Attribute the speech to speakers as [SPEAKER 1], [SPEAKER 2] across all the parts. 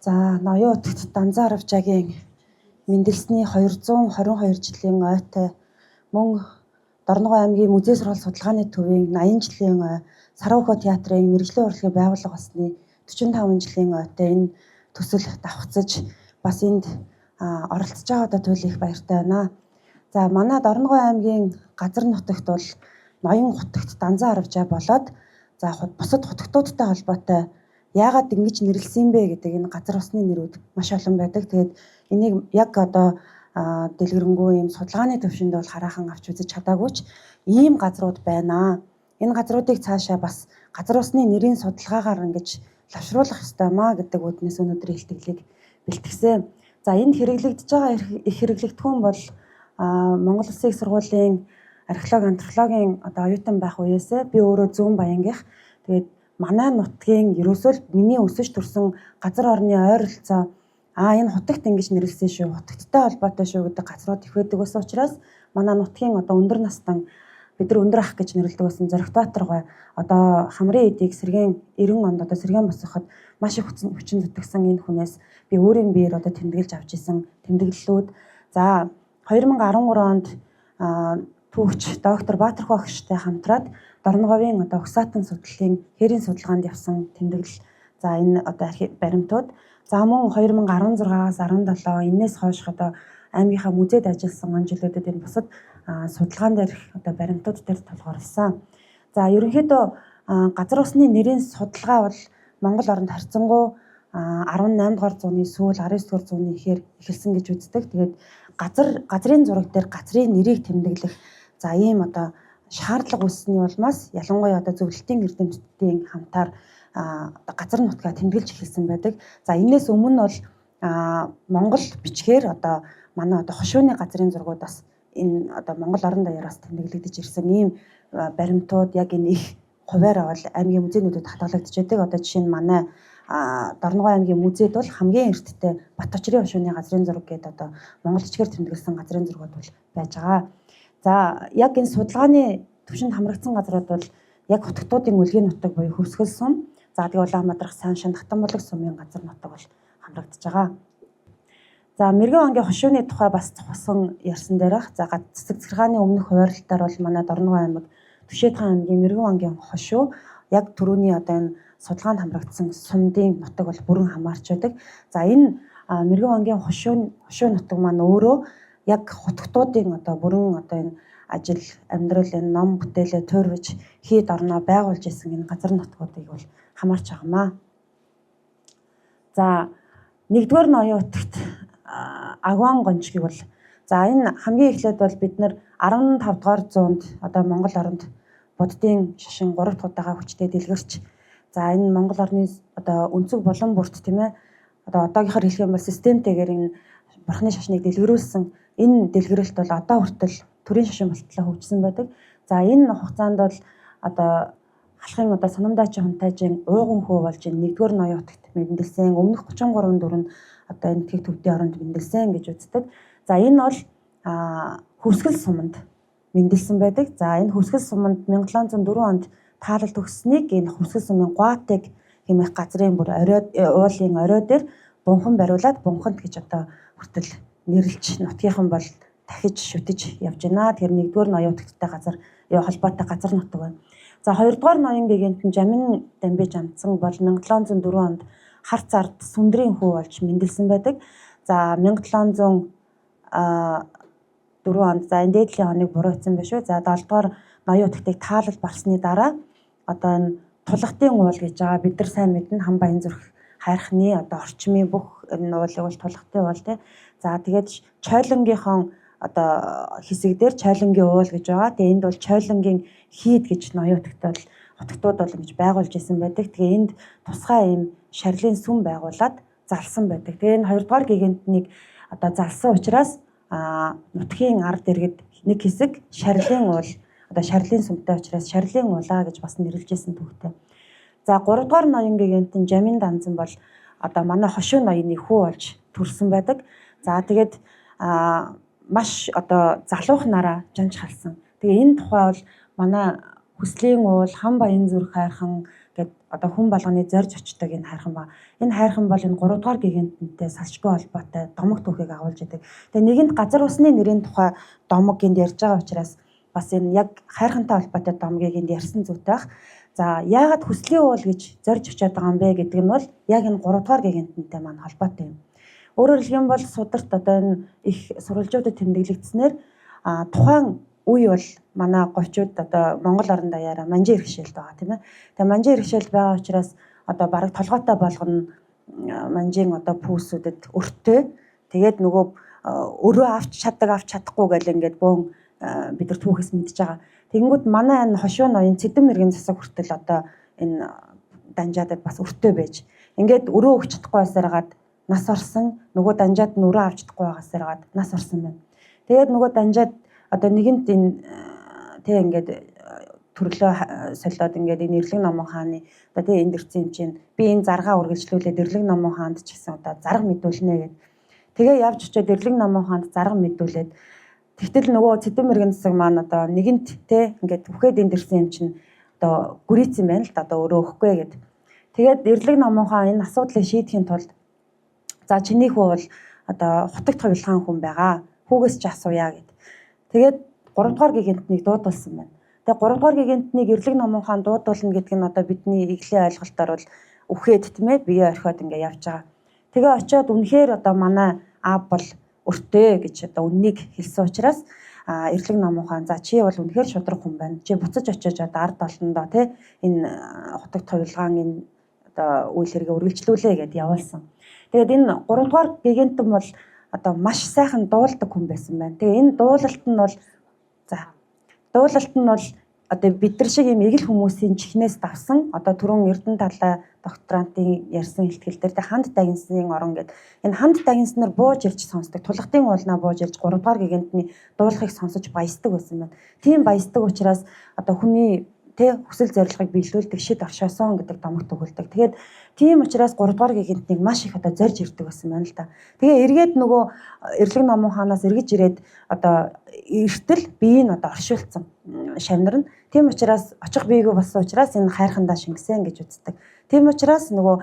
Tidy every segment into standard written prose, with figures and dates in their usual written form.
[SPEAKER 1] За ноёотогт Данзан Аравжагийн мэндэлсний 222 жилийн ойтой мөн Дорногов аймгийн Музей сургууль судалгааны төвийн 80 жилийн ой, Сарвхөө театрын мэргэжлийн урлагийн байгууллага болсны 45 жилийн ойтой энэ төсөл давхцаж бас энд оролцож байгаадаа туйлын их баяртай байна. За манай Дорногов аймгийн газар нутагт бол ноён хутагт Данзан Аравжаа болоод за бусад хутагтуудтай холбоотой яагаад ингэж нэрлсэн бэ гэдэг энэ газар усны нэрүүд маш олон байдаг. Тэгээд энийг яг одоо дэлгэрэнгүй юм судалгааны төвшөнд бол хараахан авч үзэж чадаагүй ч ийм газрууд байна. Энэ газруудыг цаашаа бас газар усны нэрийн судалгаагаар ингэж лавшруулах ёстой маа гэдэг үднээс өнөөдөр илтгэлийг бэлтгэсэн. За энд хэрэглэгдэж байгаа их хэрэглэгдэхүүн бол Монгол Улсын их сургуулийн археологи антропологийн одоо оюутан байх үеэсээ би өөрөө Зүүн Баянгийнх. Тэгээд манай нутгийн ерөөсөө миний өсөж төрсөн газар орны ойролцоо энэ хутагт ингэж нэрлсэн шүү, хутагттай холбоотой шүү гэдэг газрууд их байдаг байсан учраас манай нутгийн одоо өндөр настан бид нар өндөр ах гэж нэрлэдэг байсан Зоригтбаатар гой одоо хамрын эдийг сэргийн 90 онд одоо сэргийн босгоход маш их хүчин зүтгэсэн энэ хүнээс би өөрийн биеэр одоо тэмдэглэж авч исэн тэмдэглэлүүд. За 2013 онд түүхч доктор Баатархуу агштай хамтраад Дорноговын одоо Угсаатан судлалын хээрийн судалгаанд явсан тэмдэглэл. За энэ одоо баримтууд. За мөн 2016-аас 17 энэс хойш одоо аймгийнхаа музейд ажилласан он жилүүдэд энэ бусад судалгаан дээр одоо баримтууд дээр толгоорлсон. За ерөнхийдөө газар усны нэрийн судалгаа бол Монгол оронд харьцангуй 18 дугаар зууны сүүл 19 дугаар зууны ихээр эхэлсэн гэж үздэг. Тэгээд газрын зураг дээр газрын нэрийг тэмдэглэх за ийм одоо шаардлага үүссэний улмаас ялангуяа одоо зөвлөлтийн эрдэмтдийн хамтаар газар нутгаа тэмдэглэж эхэлсэн байдаг. За энэс өмнө бол Монгол бичгээр одоо манай одоо хошууны газрын зургууд бас энэ одоо Монгол орон даяараас тэмдэглэгдэж ирсэн ийм баримтууд яг энэ их хуваараа бол аймгийн музейнүүдэд хадгалагдж байдаг. Одоо жишээ нь манай Дорногов аймгийн музейд бол хамгийн эрттэй Бат очрын хошууны газрын зураг гэдэг одоо монгол бичгээр тэмдэглэсэн газрын зургууд бол байж байгаа. За яг энэ судалгааны төвшөнд хамрагдсан газрууд бол яг хотготуудын үлгийн нутаг буюу Хөвсгөл сум, за тэгээ Улаанбаатарх Сайншин Хатанбулаг сумын газар нутаг бол хамрагдаж байгаа. За Мэргэн ангийн хошууны тухай бас цугсан ярьсан дээрх. За цэцэг захиргааны өмнөх хуваарлалтаар бол манай Дорногов аймаг Түшээдхан аймгийн Мэргэн ангийн хошуу яг түрүүний одоо энэ судалгаанд хамрагдсан сумдын нутаг бол бүрэн хамаарч байдаг. За энэ Мэргэн ангийн хошуу нутаг маань өөрөө яг хотготуудын одоо бүрэн одоо энэ ажил амьдрал энэ ном бүтээлээ туурвж хийд орноо байгуулж исэн энэ газар нутгуудыг бол хамаарч байгаамаа. За нэгдүгээр ноёотогт Агван гончгийг бол за энэ хамгийн эхлээд бол бид нар 15 дугаар зуунд одоо Монгол оронд буддын шашин 3 дахь удаага хүчтэй дэлгэрч за энэ Монгол орны одоо өнцөг булан бүрт тийм ээ одоо одоогийнхоор хэлэх юм бол системтэйгээр энэ бурхны шашныг дэлгэрүүлсэн энэ дэлгэрэлт бол одоо хүртэл төрийн шашин болтлоо хөгжсөн байдаг. За энэ хугацаанд бол одоо халахын одоо санамдаачийн хунтайжийн ууган хөө болж энэ нэгдүгээр ноёотогт мэндэлсэн өмнөх 33 дөрөв одоо энэ тийг төвдийн оронд мэндэлсэн гэж үздэг. За энэ бол Хөвсгөл суманд мэндэлсэн байдаг. За энэ Хөвсгөл суманд 1704 онд таалал төгссөнийг энэ Хөвсгөл сумын Гуатыг хэмээх газрын бүр уулын орой дээр бунхан бариулаад бунхант гэж одоо хүртэл нэрлж нутгийнхан бол дахиж шүтэж явж байна. Тэр нэгдүгээр ноёотогттой газар холбоотой газар нутаг байна. За хоёрдугаар ноён гигантын Жамин Дамбиж амтсан бол 1704 онд Харц ард сүндрийн хүү болж мэндэлсэн байдаг. За 1704 онд за энэ дээдлийн хоног буруутсан биш үү. За 7 дугаар ноёотогтыг таалал барсны дараа одоо энэ тулгатын уул гэж байгаа бид нар сайн мэднэ хам баян зүрх хайрхны одоо орчмын бүх энэ уулыг бол тулгатын уул тий. За тэгээд Чойлонгийнхон одоо хэсэг дээр Чойлонгийн уул гэж байгаа. Тэгээ энд бол Чойлонгийн хийд гэж ноёотогтой бол хотготууд бол ингэж байгуулж исэн байдаг. Тэгээ энд тусгай юм шарлын сүм байгуулад залсан байдаг. Тэгээ энэ 2 дугаар гигантнийг одоо залсан учраас нутгийн ард иргэд нэг хэсэг шарлын уул одоо шарлын сүмтэй учраас шарлын уулаа гэж бас нэрлэж исэн түүхтэй. За 3 дугаар ноён гигантын Жамин Данзан бол одоо манай хошуу ноёны хүү болж төрсэн байдаг. За тэгээд маш одоо залуухнараа жанж халсан. Тэгээ энэ тухай бол манай хүслийн уул хам баян зүрх хайрхан гэд одоо хүн болгоны зорж очдог энэ хайрхан ба. Энэ хайрхан бол энэ 3 дугаар гиганттай салшгүй холбоотой домог түүхийг агуулж идэг. Тэгээ нэгэнт газар усны нэрийн тухай домог энд ярьж байгаа учраас бас энэ яг хайрхантай холбоотой домгийг энд ярьсан зүйтэй байх. За яагаад хүслийн уул гэж зорж очиад байгаа юм бэ гэдэг нь бол яг энэ 3 дугаар гиганттай маань холбоотой юм. Өөрөөр хэлэх юм бол сударт одоо энэ их сурвалжуудад тэмдэглэгдснээр тухайн үе бол манай говьчууд одоо Монгол орон даяараа манжин иргэшээлт байгаа тийм ээ. Тэгээ манжин иргэшээлт байгаа учраас одоо бараг толгойтой болгоно манжин одоо пүүсүүдэд өртөө. Тэгээд нөгөө өрөө авч чадахгүй гэл ингээд бөөн бид нар түүхээс мэдж байгаа. Тэгэнгүүт манай энэ хошуу ноён цэдэн мэргийн засаг хүртэл одоо энэ данжаадад бас өртөө байж. Ингээд өрөө өгч чадахгүй байсараад нас орсон, нөгөө данжаад нь өрөө авч чадахгүй байгаасараад нас орсон байна. Тэгээд нөгөө данжаад одоо нэгэнт энэ тэг ингээд төрлөө солиод ингээд энэ Эрлэг номон хааны одоо тэг энд ирсэн юм чинь би энэ заргаа үргэлжлүүлээд Эрлэг номон хаанд ч гэсэн одоо зарга мэдүүлнэ гэд. Тэгээ явж очиод Эрлэг номон хаанд зарга мэдүүлээд тэгтэл нөгөө цэдэн мэргийн засаг маань одоо нэгэнт тэг ингээд үхээд энд ирсэн юм чинь одоо гүрийцэн байна л да одоо өрөө өгөхгүй гэд. Тэгээд Эрлэг номон хаан энэ асуудлыг шийдэхин тулд за чиний хүү бол одоо хутагт хувилгаан хүн байгаа. Хүүгээс ч асууя гэд. Тэгээд 3 дугаар гигантнийг дуудулсан байна. Тэгээд 3 дугаар гигантнийг Эрлэг номон хаан дуудуулна гэдэг нь одоо бидний иглийн ойлголтоор бол үхээд тийм ээ бие орхиод ингээ явж байгаа. Тэгээ очиод үнэхээр одоо манай аав бол өртөө гэж одоо үннийг хэлсэн учраас Эрлэг номон хаан за чи бол үнэхээр шудраг хүн байна. Чи буцаж очиж одоо ард олондоо тий энэ хутагт хувилгаан энэ одоо үйл хэрэг үргэлжлүүлээ гэд явуулсан. Тэгээд энэ 3 дугаар гигантэн бол одоо маш сайхан дуулдаг хүн байсан байна. Тэгээ энэ дуулалт нь бол одоо бид нар шиг юм эгэл хүмүүсийн чихнээс давсан одоо түрүүн Эрдэнэ талаа докторантын ярьсан хэлтгэл дээр ханд дагинсны орон гэдэг энэ ханд дагинснаар бууж ирж сонсдог тулгатын уулнаа бууж ирж 3 дугаар гигантны дуулахыг сонсож баясдаг байсан байна. Тийм баясдаг учраас одоо хүний хүсэл зорилгыг биелүүлдэг шид оршоосон гэдэг домог төгөлдөг. Тэгээд тийм учраас 3 дугаар гигантнийг маш их одоо зорж ирдэг байсан байна л да. Тэгээ эргээд нөгөө Эрлэг номон хаанаас эргэж ирээд одоо эртэл бие нь одоо оршуулсан шавнар нь. Тийм учраас очих биегүй болсон учраас энэ хайрхандаа шингэсэн гэж үздэг. Тийм учраас нөгөө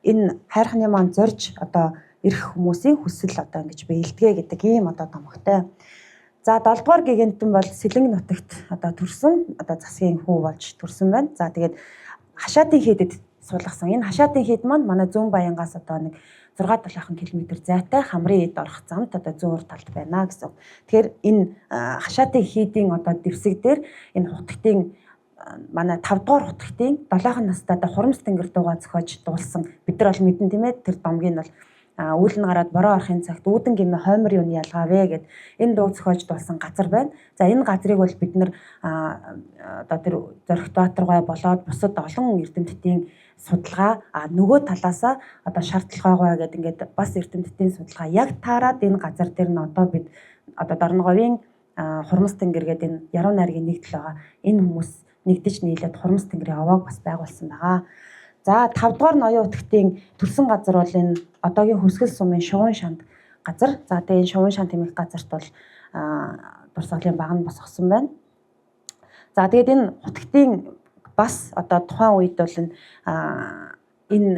[SPEAKER 1] энэ хайрханы маань зорж одоо ирэх хүмүүсийн хүсэл одоо ингэж биелдэгэ гэдэг ийм одоо домогтой. За 7 дугаар гигантэн бол Сэлэнг нутагт одоо төрсөн одоо засгийн хүү болж төрсөн байна. За тэгээд хашаатын хийдэд суулгасан. Энэ хашаатын хийд маань манай Зүүн Баянгаас одоо нэг 6-7 км зайтай хамрын эд орох замд одоо зүүн урд талд байна гэсэн. Тэгэхээр энэ хашаатын хийдийн одоо дэвсэг дээр энэ хутагтын манай 5 дугаар хутагтын 7 настай одоо хурамс тэнгэр дуугаа зохиож дуулсан. Бид нар бол мэдэн тийм ээ тэр домгийг бол үйл нь гараад бороо орохын цагт үүдэн гэмээ хоймор юуны ялгаавэ гэд энэ дуу зохиож дуулсан газар байна. За энэ газрыг бол бид нар одоо тэр Зоригт Баатаргай болоод бусад олон эрдэмтдийн судалгаа нөгөө талаасаа одоо шаардлага байгаа гэдэг ингээд бас эрдэмтдийн судалгаа яг таарад энэ газар дээр нь одоо бид одоо Дорноговийн хурамс тэнгэр гэдэг энэ яруу найргийн нэгдэл байгаа. Энэ хүмүүс нэгдэж нийлээд хурамс тэнгэрийн овоог бас байгуулсан байгаа. За 5 дугаар ноён утгтын төрсөн газар бол энэ одоогийн Хөсгөл сумын Шуван шанд газар. За тэгээ энэ Шуван шанд хэмээх газарт бол дурсгалын баг нь босгосон байна. За тэгээд энэ хутагтын бас одоо тухайн үед бол энэ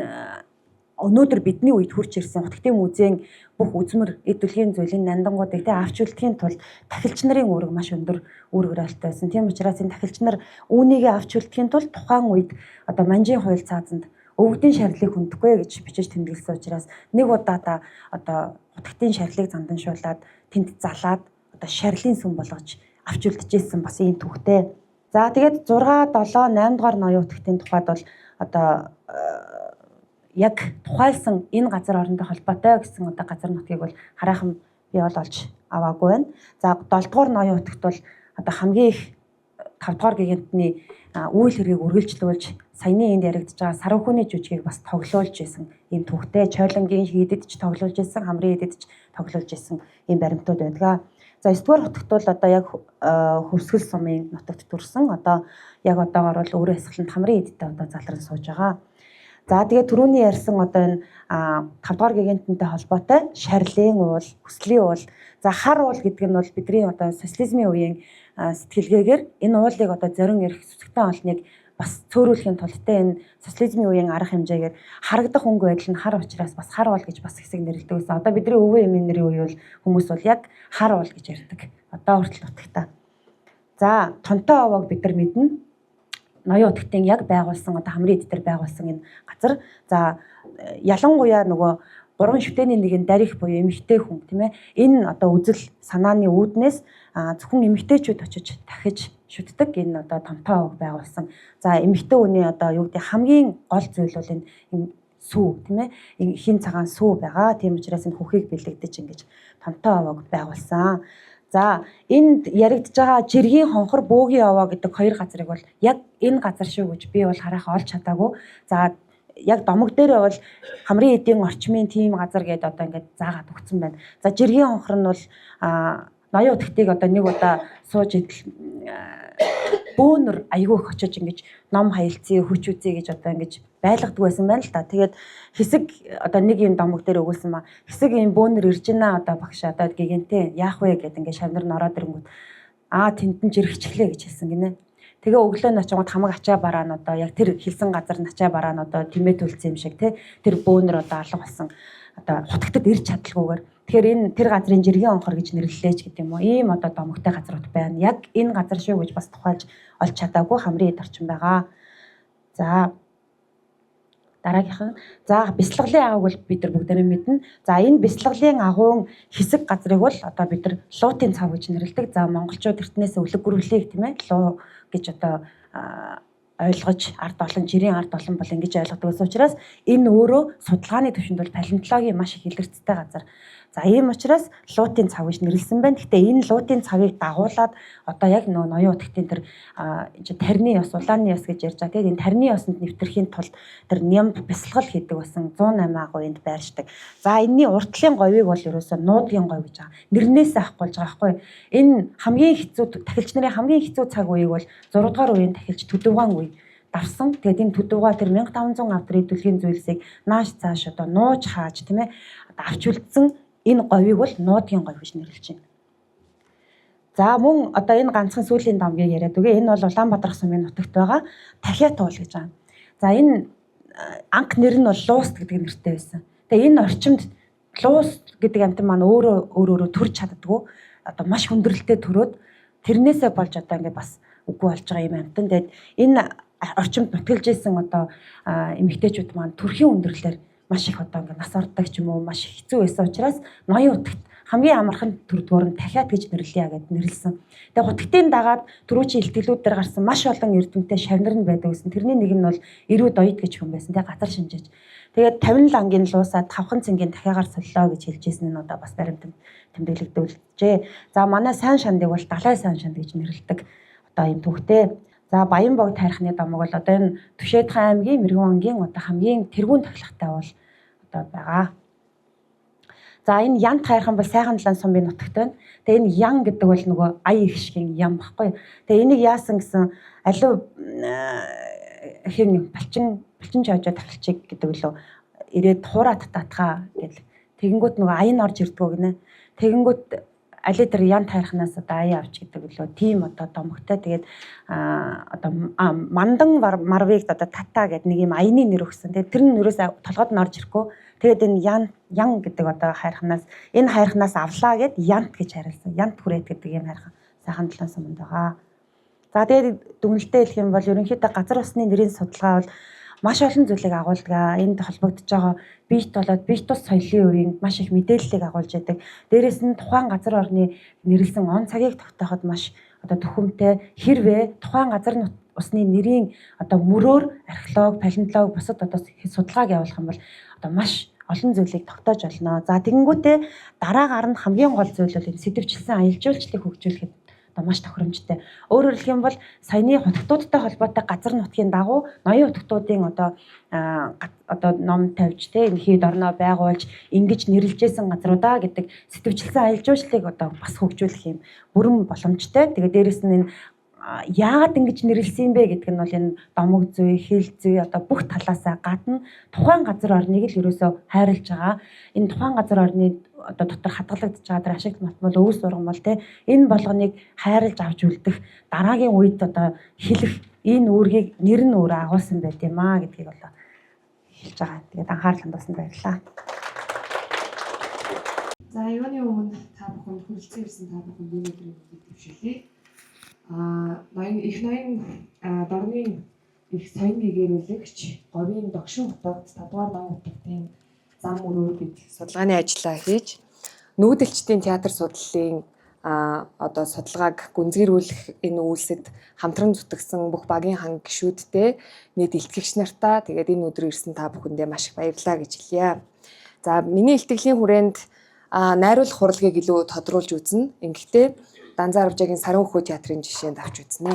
[SPEAKER 1] өнөөдөр бидний үед хурж ирсэн хутагтын музейн бүх үзмэр эд дэлхийн зүйлийн нандангуудыг авч үлдэхийн тулд тахилч нарын үүрэг маш өндөр үүрэг барилттай байсан. Тийм учраас энэ тахилч нар үүнийгээ авч үлдэхийн тулд тухайн үед одоо манжийн хууль цаазанд өвгдийн шарилыг хүндэхгүй гэж бичиж тэмдэглэсэн учраас нэг удаа одоо хутагтын шарилыг занданшуулаад тэнд залаад одоо шарилын сүм болгож авч үлдэжсэн бас ийм түүхтэй. За тэгээд 6, 7, 8 дугаар ноён утгтын тухайд бол одоо яг тухайлсан энэ газар орондоо холбоотой гэсэн одоо газар нутгийг бол хараахан би бол олж аваагүй байна. За 7 дугаар ноён утгт бол одоо хамгийн их 5 дугаар гигантны үйл хэргийг үргэлжлүүлж саяны энд яригдж байгаа Сарвхүүний жүжигийг бас тоглуулж исэн ийм түүхтэй. Чойлонгийн хийдэд ч тоглуулж исэн, хамрын хийдэд ч тоглуулж исэн ийм баримтууд байдаг. За 9 дугаар хутагт бол одоо яг Хөсгөл сумын нутагт төрсэн. Одоо яг одоогоор бол өөрөө эсгэлэнт хамрын хийдтэй одоо залран сууж байгаа. За тэгээд түрүүний ярьсан одоо энэ 5 дугаар гиганттай холбоотой шарилын уул, хүслийн уул, за хар уул гэдэг нь бол бидний одоо социализмын үеийн сэтгэлгээгээр энэ уулыг одоо зорин эрх сүсгтэн олныг бас цөөрүүлэхийн тулд энэ социализмын үеийн арга хэмжээгээр харагдах өнгө байдал нь хар учраас бас хар уул гэж бас хэсэг нэрлэдэг байсан. Одоо бидний өвөө эмийн нэрийн үе бол хүмүүс бол яг хар уул гэж ярьдаг. Одоо хүртэл утгатай. За тонтой овоог бид нар мэднэ. Ноён утгтын яг байгуулсан одоо хамрын эд дээр байгуулсан энэ газар. За ялангуяа нөгөө 3 шүтээний нэгэн дарих буюу эмэгтэй хүн тийм ээ. Энэ одоо үзэл санааны үүднээс зөвхөн эмэгтэйчүүд очиж дахиж шүтдэг энэ одоо тонтой овоог байгуулсан. За эмэгтэй хүний одоо юу гэдэг хамгийн гол зүйл бол энэ сүү тийм ээ. Хин цагаан сүү байгаа. Тийм учраас энэ хөхийг бэлэгдэж ингэж тонтой овоог байгуулсан. За энд яригдж байгаа жиргийн хонхор бөөгийн овоо гэдэг хоёр газрыг бол яг энэ газар шүү гэж би бол харахаа олж чадаагүй. За яг домог дээрээ бол хамрын эдийн орчмын тийм газар гэдэг одоо ингээд заагаад өгсөн байна. За жиргийн хонхор нь бол ноён утгтыг одоо нэг удаа сууж идэл бөөнөр айгүй их очиж ингэж ном хаялцъя хүч үзье гэж одоо ингэж байлгадаг байсан байна л да. Тэгээд хэсэг одоо нэг юм домог дээр өгүүлсэн маа хэсэг юм бөөнөр ирж байна одоо багш одоо гэгэнтэй яах вэ гэд ингээд шавнар нь ороод ирэнгүүт тэнд нь жирэгчлээ гэж хэлсэн гинэ. Тэгээ өглөө нь очингууд хамаг ачаа бараа нь одоо яг тэр хэлсэн газар нь ачаа бараа нь одоо тэмээ төлсөн юм шиг тий тэр бөөнөр одоо алга болсон одоо хутагтад ирж чадлаггүйгээр тэгэхээр энэ тэр газрын жиргийн онхор гэж нэрлэлээч гэдэг юм уу ийм одоо домогтой газрууд байна. Яг энэ газар шүү гэж бас тухайлж олж чадаагүй хамрын эд орчин байгаа. За дараагийнх нь за бяцлаглалын агуйг бол бид нар бүгдээрээ мэднэ. За энэ бяцлаглалын агуйн хэсэг газрыг бол одоо бид нар луутын цав гэж нэрлэдэг. За монголчууд эртнээс өвлөг гүрвлийг тийм ээ луу гэж одоо ойлгож ард олон жирийн ард олон бол ингэж ойлгодог гэсэн учраас энэ өөрөө судалгааны түвшинд бол палеонтологийн маш их илэрцтэй газар. За ийм учраас луутын цав гэж нэрлсэн байна. Гэхдээ энэ луутын цавыг дагуулад одоо яг нөө ноён утгтын тэр тарны ёс, улааны ёс гэж ярьж байгаа. Тэгээд энэ тарны ёсонд нэвтрэхийн тулд тэр ням бясалгал хийдэг байсан 108 агуйнд байршдаг. За энэний уртлын говийг бол ерөөсөө нуудгийн говь гэж байгаа. Нэрнээс авахгүй болж байгаа байхгүй. Энэ хамгийн хэцүү тахилч нарын хамгийн хэцүү цаг үеийг бол 6 дугаар үеийн тахилч төдөвгаан үе давсан. Тэгээд энэ төдөвгаа тэр 1500 автор идэвхтэй зүйлсийг нааш цааш одоо нууж хааж тийм ээ авч үлдсэн энэ говийг бол нуудгийн говь гэж нэрлэж байна. За мөн одоо энэ ганцхан сүүлийн домгийг яриад үгүй. Энэ бол Улаанбаатар сумын нутагт байгаа Тахиат уул гэж байгаа. За энэ анх нэр нь бол Лууст гэдэг нэртэй байсан. Тэгээ энэ орчимд Луус гэдэг амтан маань өөрөө төрж чаддгүй. Одоо маш хүндрэлтэй төрөөд тэрнээсээ болж одоо ингээд бас үгүй болж байгаа юм амтан. Тэгээд энэ орчимд нутгалж исэн одоо эмэгтэйчүүд маань төрхийн өндөрлөлөөр маш их одоо ингээд нас ордог ч юм уу маш хэцүү байсан учраас ноён утагт хамгийн амархан төрдгөр нь Тахиат гэж нэрлэе гэд нэрлсэн. Тэгээ хутагтын дагаад түрүүчийн илтгэлүүд дээр гарсан маш олон эрдэмтэй шавнар нь байдаг гэсэн. Тэрний нэг нь бол Ирүүд Оёд гэж хүн байсан. Тэгээ газар шинжээж. Тэгээд 50 лангийн луусаад 5хан цэнгийн дахиагаар соллоо гэж хэлжсэн нь одоо бас баримт тэмдэглэгдүүлжээ. За манай сайн шандыг бол Далай сайн шанд гэж нэрлэдэг. Одоо юм түүхтэй. За Баянбог тарихны домог бол одоо энэ Түшээдхан аймгийн Мэргэн ангийн одоо хамгийн тэргүүн тахилгатай бол одоо байгаа. За энэ ян хайрхан бол сайхан далайн сумын нутагт байна. Тэгээ энэ ян гэдэг бол нөгөө ая их шигэн ян баггүй. Тэгээ энийг яасан гэсэн алив хин балчин чаажаа тахилчиг гэдэг лөө ирээд хуураад татгаа гэл. Тэгэнгүүт нөгөө аян орж ирдгүү гинэ. Тэгэнгүүт али тэр ян тайрхнаас одоо аяа авч гэдэг лөө тийм одоо домогтой. Тэгээд одоо мандан марвыг одоо тата гэдэг нэг юм аяны нэр өгсөн. Тэгээд тэр нь нэрээс толгойд нь орж ирэхгүй. Тэгээд энэ ян гэдэг одоо хайрханаас энэ хайрханаас авлаа гэд янт гэж харилсан. Янт хүрээд гэдэг юм хайрхан сайхан талан суманд байгаа. За тэгээд дүгнэлтээ хэлэх юм бол ерөнхийдөө газар усны нэрийн судалгаа бол маш олон зүйлийг агуулдаг. Энд холбогдож байгаа бит болоод бит тус соёлын үеийн маш их мэдээллийг агуулж яадаг. Дээрээс нь тухайн газар орны нэрлсэн он цагийг тогтооход маш одоо төхөмтэй хэрвээ тухайн газар усны нэрийн одоо мөрөөр археолог, палеонтолог бусад одоо судалгааг явуулах юм бол одоо маш олон зүйлийг тогтоож олно. За тэгэнгүүтээ дараагаар нь хамгийн гол зүйл бол энэ сэдвчилсэн аялал жуулчлалыг хөгжүүлэхэд одоо маш тохиромжтой. Өөрөөр хэлэх юм бол саяны хутагтуудтай холбоотой газар нутгийн дагуу ноён хутагтуудын одоо ном тавьж тэ энэ хэд орноо байгуулж ингэж нэрлэжсэн газруудаа гэдэг сэдвчилсэн аялал жуулчлалыг одоо бас хөгжүүлэх юм бүрэн боломжтой. Тэгээд дээрэс нь энэ яагаад ингэж нэрлсэн бэ гэдэг нь бол энэ домог зүй, хэл зүй одоо бүх талаасаа гадна тухайн газар орныг л ерөөсөө хайрлаж байгаа. Энэ тухайн газар орны одоо дотор хадгалагдаж байгаа тэр ашигт матмал өвс ургамал те энэ болгоныг хайрлаж авч үлдэх дараагийн үед одоо хэлэх энэ үүргийг нэр нь өөрөө агуулсан байт юм аа гэдгийг бол хэлж байгаа. Тэгээд анхаарал хандуулсанд баярлалаа.
[SPEAKER 2] За юуны өмнө та бүхэнд хүрэлцэн ирсэн та бүхэнд энэ өдрийн мэдээг төвшүүлье. Их ноён дорны их соён гэгэрүүлэгч говийн догшин хотод 5 дугаар ноён хотын зам өрөө гэж судалгааны ажиллаа хийж нүүдэлчдийн театр судлалын одоо судалгааг гүнзгийрүүлэх энэ үйлсэд хамтран зүтгэсэн бүх багийн хан гишүүдтэй нийт илтгэгч нартаа тэгээд энэ өдөр ирсэн та бүхэндээ маш их баярлалаа гэж хэлье. За миний илтгэлийн хүрээнд найруулах хуралгийг илүү тодруулж үзнэ. Ингэхдээ Данзаа Авжаагийн Саран хөхөө театрын жишээнд авч үзнэ.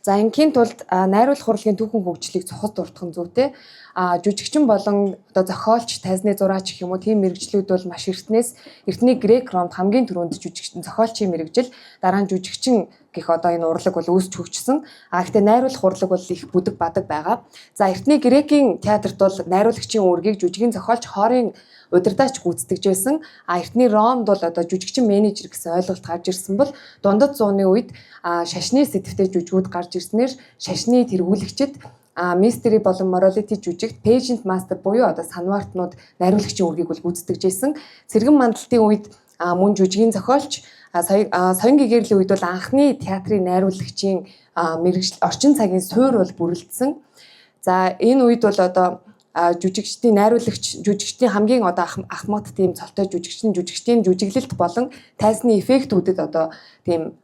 [SPEAKER 2] За ингийн тулд найруулах хурлын түүхэн хөгжлийг цохол дурдах зүйтэй жүжигчин болон одоо зохиолч, тайзны зураач гэх юм уу тийм мэрэгжлүүд бол маш эртний грек ромд хамгийн түрүүнд жүжигчин зохиолчийн мэрэгжил дараа нь жүжигчин гэх одоо энэ урлаг бол үүсч хөгжсөн. Гэхдээ найруулах урлаг бол их бүдэг бадаг байгаа. За эртний грекийн театрт бол найруулагчийн үүргийг жүжигийн зохиолч хоорын удирдаач гүйцэтгэж байсан. Эртний Ромд бол одоо жүжигчин менежер гэсэн ойлголт гарч ирсэн бол дундад зууны үед шашны сэтвтэй жүжигүүд гарч ирснээр шашны тэргүүлэгчид мистери болон моралити жүжигт пейжент мастер буюу одоо санвартнууд найруулагчийн үүргийг бол гүйцэтгэж байсан. Цэргэн мандалтын үед мөн жүжигийн зохиолч соён гэгэрлийн үед бол анхны театрын найруулагчийн мэрэгжил орчин цагийн суурь бол бүрэлдсэн. За энэ үед бол одоо жүжигчдийн найруулагч жүжигчдийн хамгийн одоо ахмад тийм цолтой жүжигчдийн жүжиглэлт болон тайзны эффектүүдэд одоо тийм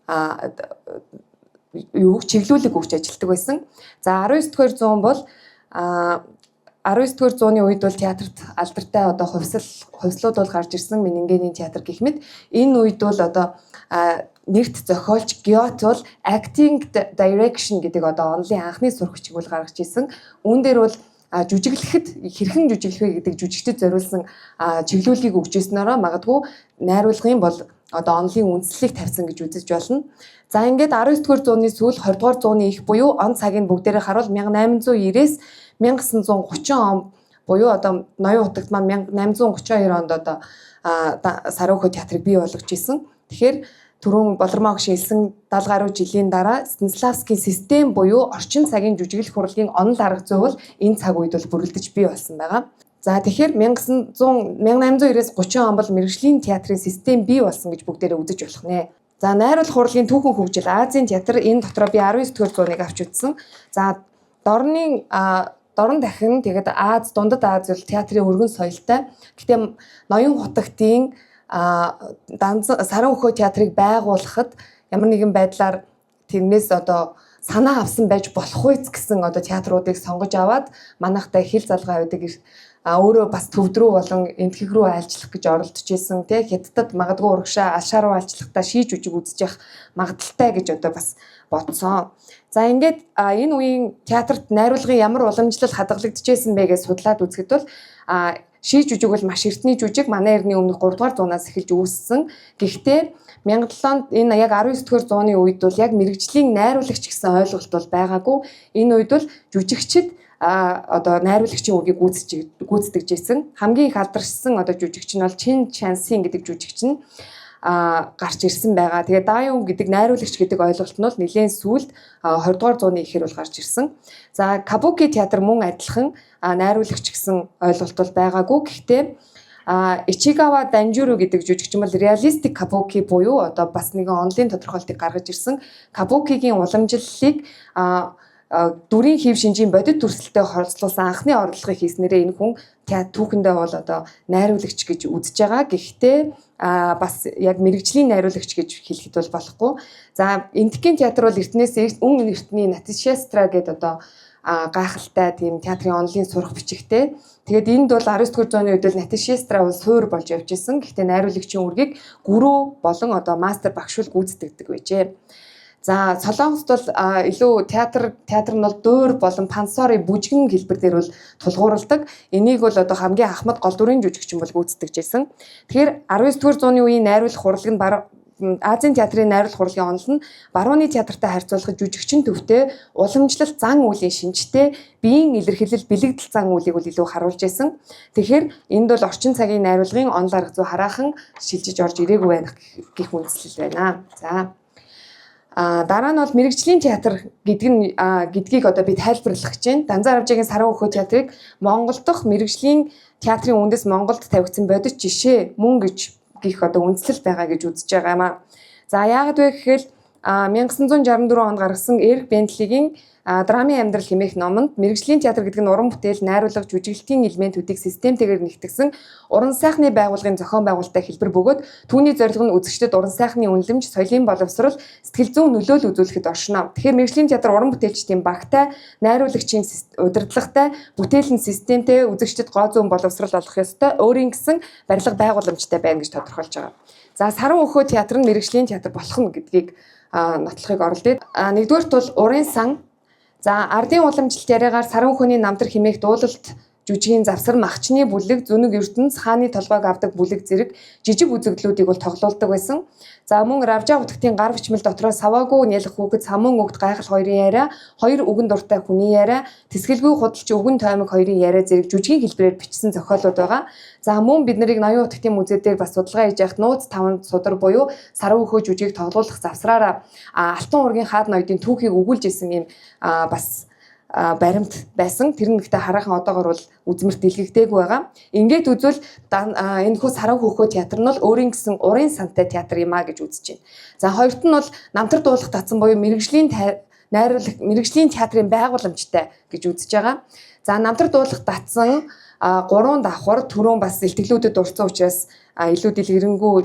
[SPEAKER 2] чиглүүлэг өгч ажилладаг байсан. За 19-р зуун бол 19-р зууны үед бол театрт алдартай одоо хувьслууд бол гарч ирсэн Менингений театр гэх мэт энэ үед бол одоо нэрт зохиолч Гёте бол acting direction гэдэг одоо онлын анхны сурагчийг бол гаргаж ирсэн. Үүн дээр бол жүжиглэхэд хэрхэн жүжиглэх вэ гэдэг жүжигчдэд зориулсан чиглүүлгийг өгч ирснээрээ магадгүй найруулгын бол одоо онлын үндслэлийг тавьсан гэж үзэж болно. За ингээд 19-р зууны сүүл 20-р зууны их буюу он цагийн бүгдээрээ харуул 1890-с 1930 он буюу одоо ноён утагт маань 1832 онд одоо Саран хөхөө театрыг бий болгож ирсэн. Тэгэхээр түрүүн Болормоо гүшин хэлсэн 70 гаруй жилийн дараа Станиславскийн систем буюу орчин цагийн жүжиглэх хурлын онол арга зүй бол энэ цаг үед бол бүрэлдэж бий болсон байгаа. За тэгэхээр 1890-с 30 он бол мэргэжлийн театрын систем бий болсон гэж бүгдээрээ үзэж болох нэ. За найруулах хурлын түүхэн хөгжил Азийн театр энэ дотроо би 19-р зууныг авч үзсэн. За дорн дахин тэгээд дундад Аз бол театрын өргөн соёлтой. Гэхдээ ноён хутагтын Саран хөхөө театрыг байгуулахад ямар нэгэн байдлаар тэрнээс одоо санаа авсан байж болох үйц гэсэн одоо театруудыг сонгож аваад манайхтай хил залгаа байдаг өөрөө бас төвд рүү болон энтхэг рүү айлчлах гэж оролдож исэн тий Хятадд магадгүй урагшаа алшаа руу айлчлахдаа шийж үжиг үзэж явах магадaltaй гэж одоо бас бодсон. За ингээд энэ үеийн театрт найруулгын ямар уламжлал хадгалагдчихсэн бэ гэж судлаад үзэхэд бол шийж жүжиг бол маш эртний жүжиг манай эртний өмнөх 3 дугаар зуунаас эхэлж үүссэн. Гэхдээ 1700-д энэ яг 19-р зууны үед бол яг мэрэгжлийн найруулагч гэсэн ойлголт бол байгаагүй. Энэ үед бол жүжигчид одоо найруулагчийн үгийг гүйцэтгэж ирсэн. Хамгийн их алдаршсан одоо жүжигч нь бол Чин Чансин гэдэг жүжигч нь гарч ирсэн байгаа. Тэгээ Даюн гэдэг найруулагч гэдэг ойлголт нь бол нэлээд сүүлд 20 дугаар зууны ихэр бол гарч ирсэн. За Кабуки театр мөн адилхан найруулагч гэсэн ойлголт бол байгаагүй. Гэхдээ Ичигава Данжуру гэдэг жүжигчин бол реалистик кабуки буюу одоо бас нэгэн онлын тодорхойлтыг гаргаж ирсэн. Кабукигийн уламжлалыг дүрийн хэв шинжийн бодит төрсөлтөд хорцлуулсан анхны орлогыг хийснээрээ энэ хүн түүхэндээ бол одоо найруулагч гэж үзэж байгаа. Гэхдээ бас яг мэрэгжлийн найруулагч гэж хэлэхэд бол болохгүй. За Энтхийн театр бол эртнээс өмнө эртний Натишестра гэдэг одоо гайхалтай тийм театрын онлын сурах бичигтэй. Тэгээд энд бол 19-р зууны үед л Натишестра бол суур болж явж исэн. Гэхдээ найруулагчийн үргийг гүрүү болон одоо мастер багшуул гүйцэтгэдэг байжээ. За Солонгост бол илүү театр нь бол дөөр болон пансори бүжгэн хэлбэр дээр бол тулгуурладаг. Энийг бол одоо хамгийн ахмад гол дүрийн жүжигчин бол гүйцэтгэж исэн. Тэгэхээр 19-р зууны үеийн найруулах хурлаг нь Азийн театрын найруулга хурлын онол нь барууны театртай харьцуулахад жүжигчин төвтэй уламжлалт зан үйлийн шинжтэй биеийн илэрхийлэл бэлэгдэл зан үйлийг бол илүү харуулж байсан. Тэгэхээр энд бол орчин цагийн найруулгын онол арга зүй хараахан шилжиж орж ирээгүй байх гэх үндэслэл байна. За дараа нь бол мэрэгжлийн театр гэдгийг одоо би тайлбарлах гэж байна. Данзан Аравжаагийн Саран хөхөө театрыг Монгол дахь мэрэгжлийн театрын үндэс Монголд тавигдсан бодит жишээ мөн гэж гих одоо үндэслэл байгаа гэж үзэж байгаа юм аа. За яагаад вэ гэхээр 1964 онд гаргасан Эрик Бентлигийн драмын амьдрал хэмээх номонд мэрэгжлийн театр гэдэг нь уран бүтээл, найруулга, жүжиглэлийн элементүүдийг системтэйгээр нэгтгэсэн уран сайхны байгууллагын зохион байгуулалттай хэлбэр бөгөөд түүний зорилго нь үзэгчдэд уран сайхны үнэлэмж, соёлын боловсрол, сэтгэл зүйн нөлөөлөл үзүүлэхэд оршино. Тэгэхээр мэрэгжлийн театр уран бүтээлчдийн багтай, найруулагчийн удирдлагатай, бүтээлэн системтэй, үзэгчдэд гоо зүүн боловсрол олох ёстой, өөрийн гэсэн барилга байгууламжтай байна гэж тодорхойлж байгаа. За Саран хөхөө театр нь мэрэгжлийн театр болох нь гэдгийг нотлохыг оруулъя. Нэгдүгээрт бол урын сан. За ардын уламжлалт яриагаар Саран хөхөөний намтар хэмээх дуулалт жүжигийн завсар, махчны бүлэг, зүнэг ертөнц, хааны толгойг авдаг бүлэг зэрэг жижиг үзэгдлүүдийг бол тоглоулдаг байсан. За мөн Равжаа утгтын гар бичмэл дотроо саваагүй нялх хүүхэд, самун өгт гайхал хоёрын яриа, хоёр үгэн дуртай хүний яриа, тэсгэлгүй худалч үгэн тоймог хоёрын яриа зэрэг жүжигийн хэлбэрээр бичсэн зохиолууд байгаа. За мөн бид нарыг Ноён утгтын музей дээр бас судалгаа хийж яхад нууц 5 судар буюу Саран хөхөө жүжигийг тоглуулах завсраараа Алтан ургийн хаад ноёдын түүхийг өгүүлж исэн юм бас баримт байсан. Тэр нь гэхдээ хараахан одоогор бол үзмэрт дэлгэгдээгүй байгаа. Ингээд үзвэл энэ хүү Саран хөхөө театр нь бол өөрийн гэсэн урын сантай театр юм а гэж үзэж байна. За хоёрт нь бол намтар дуулах татсан буюу мэрэгжлийн найруулга, мэрэгжлийн театрын байгууламжтай гэж үзэж байгаа. За намтар дуулах татсан 3 давхар түрүүн бас илтгэлүүдэд дурдсан учраас илүү дэлгэрэнгүй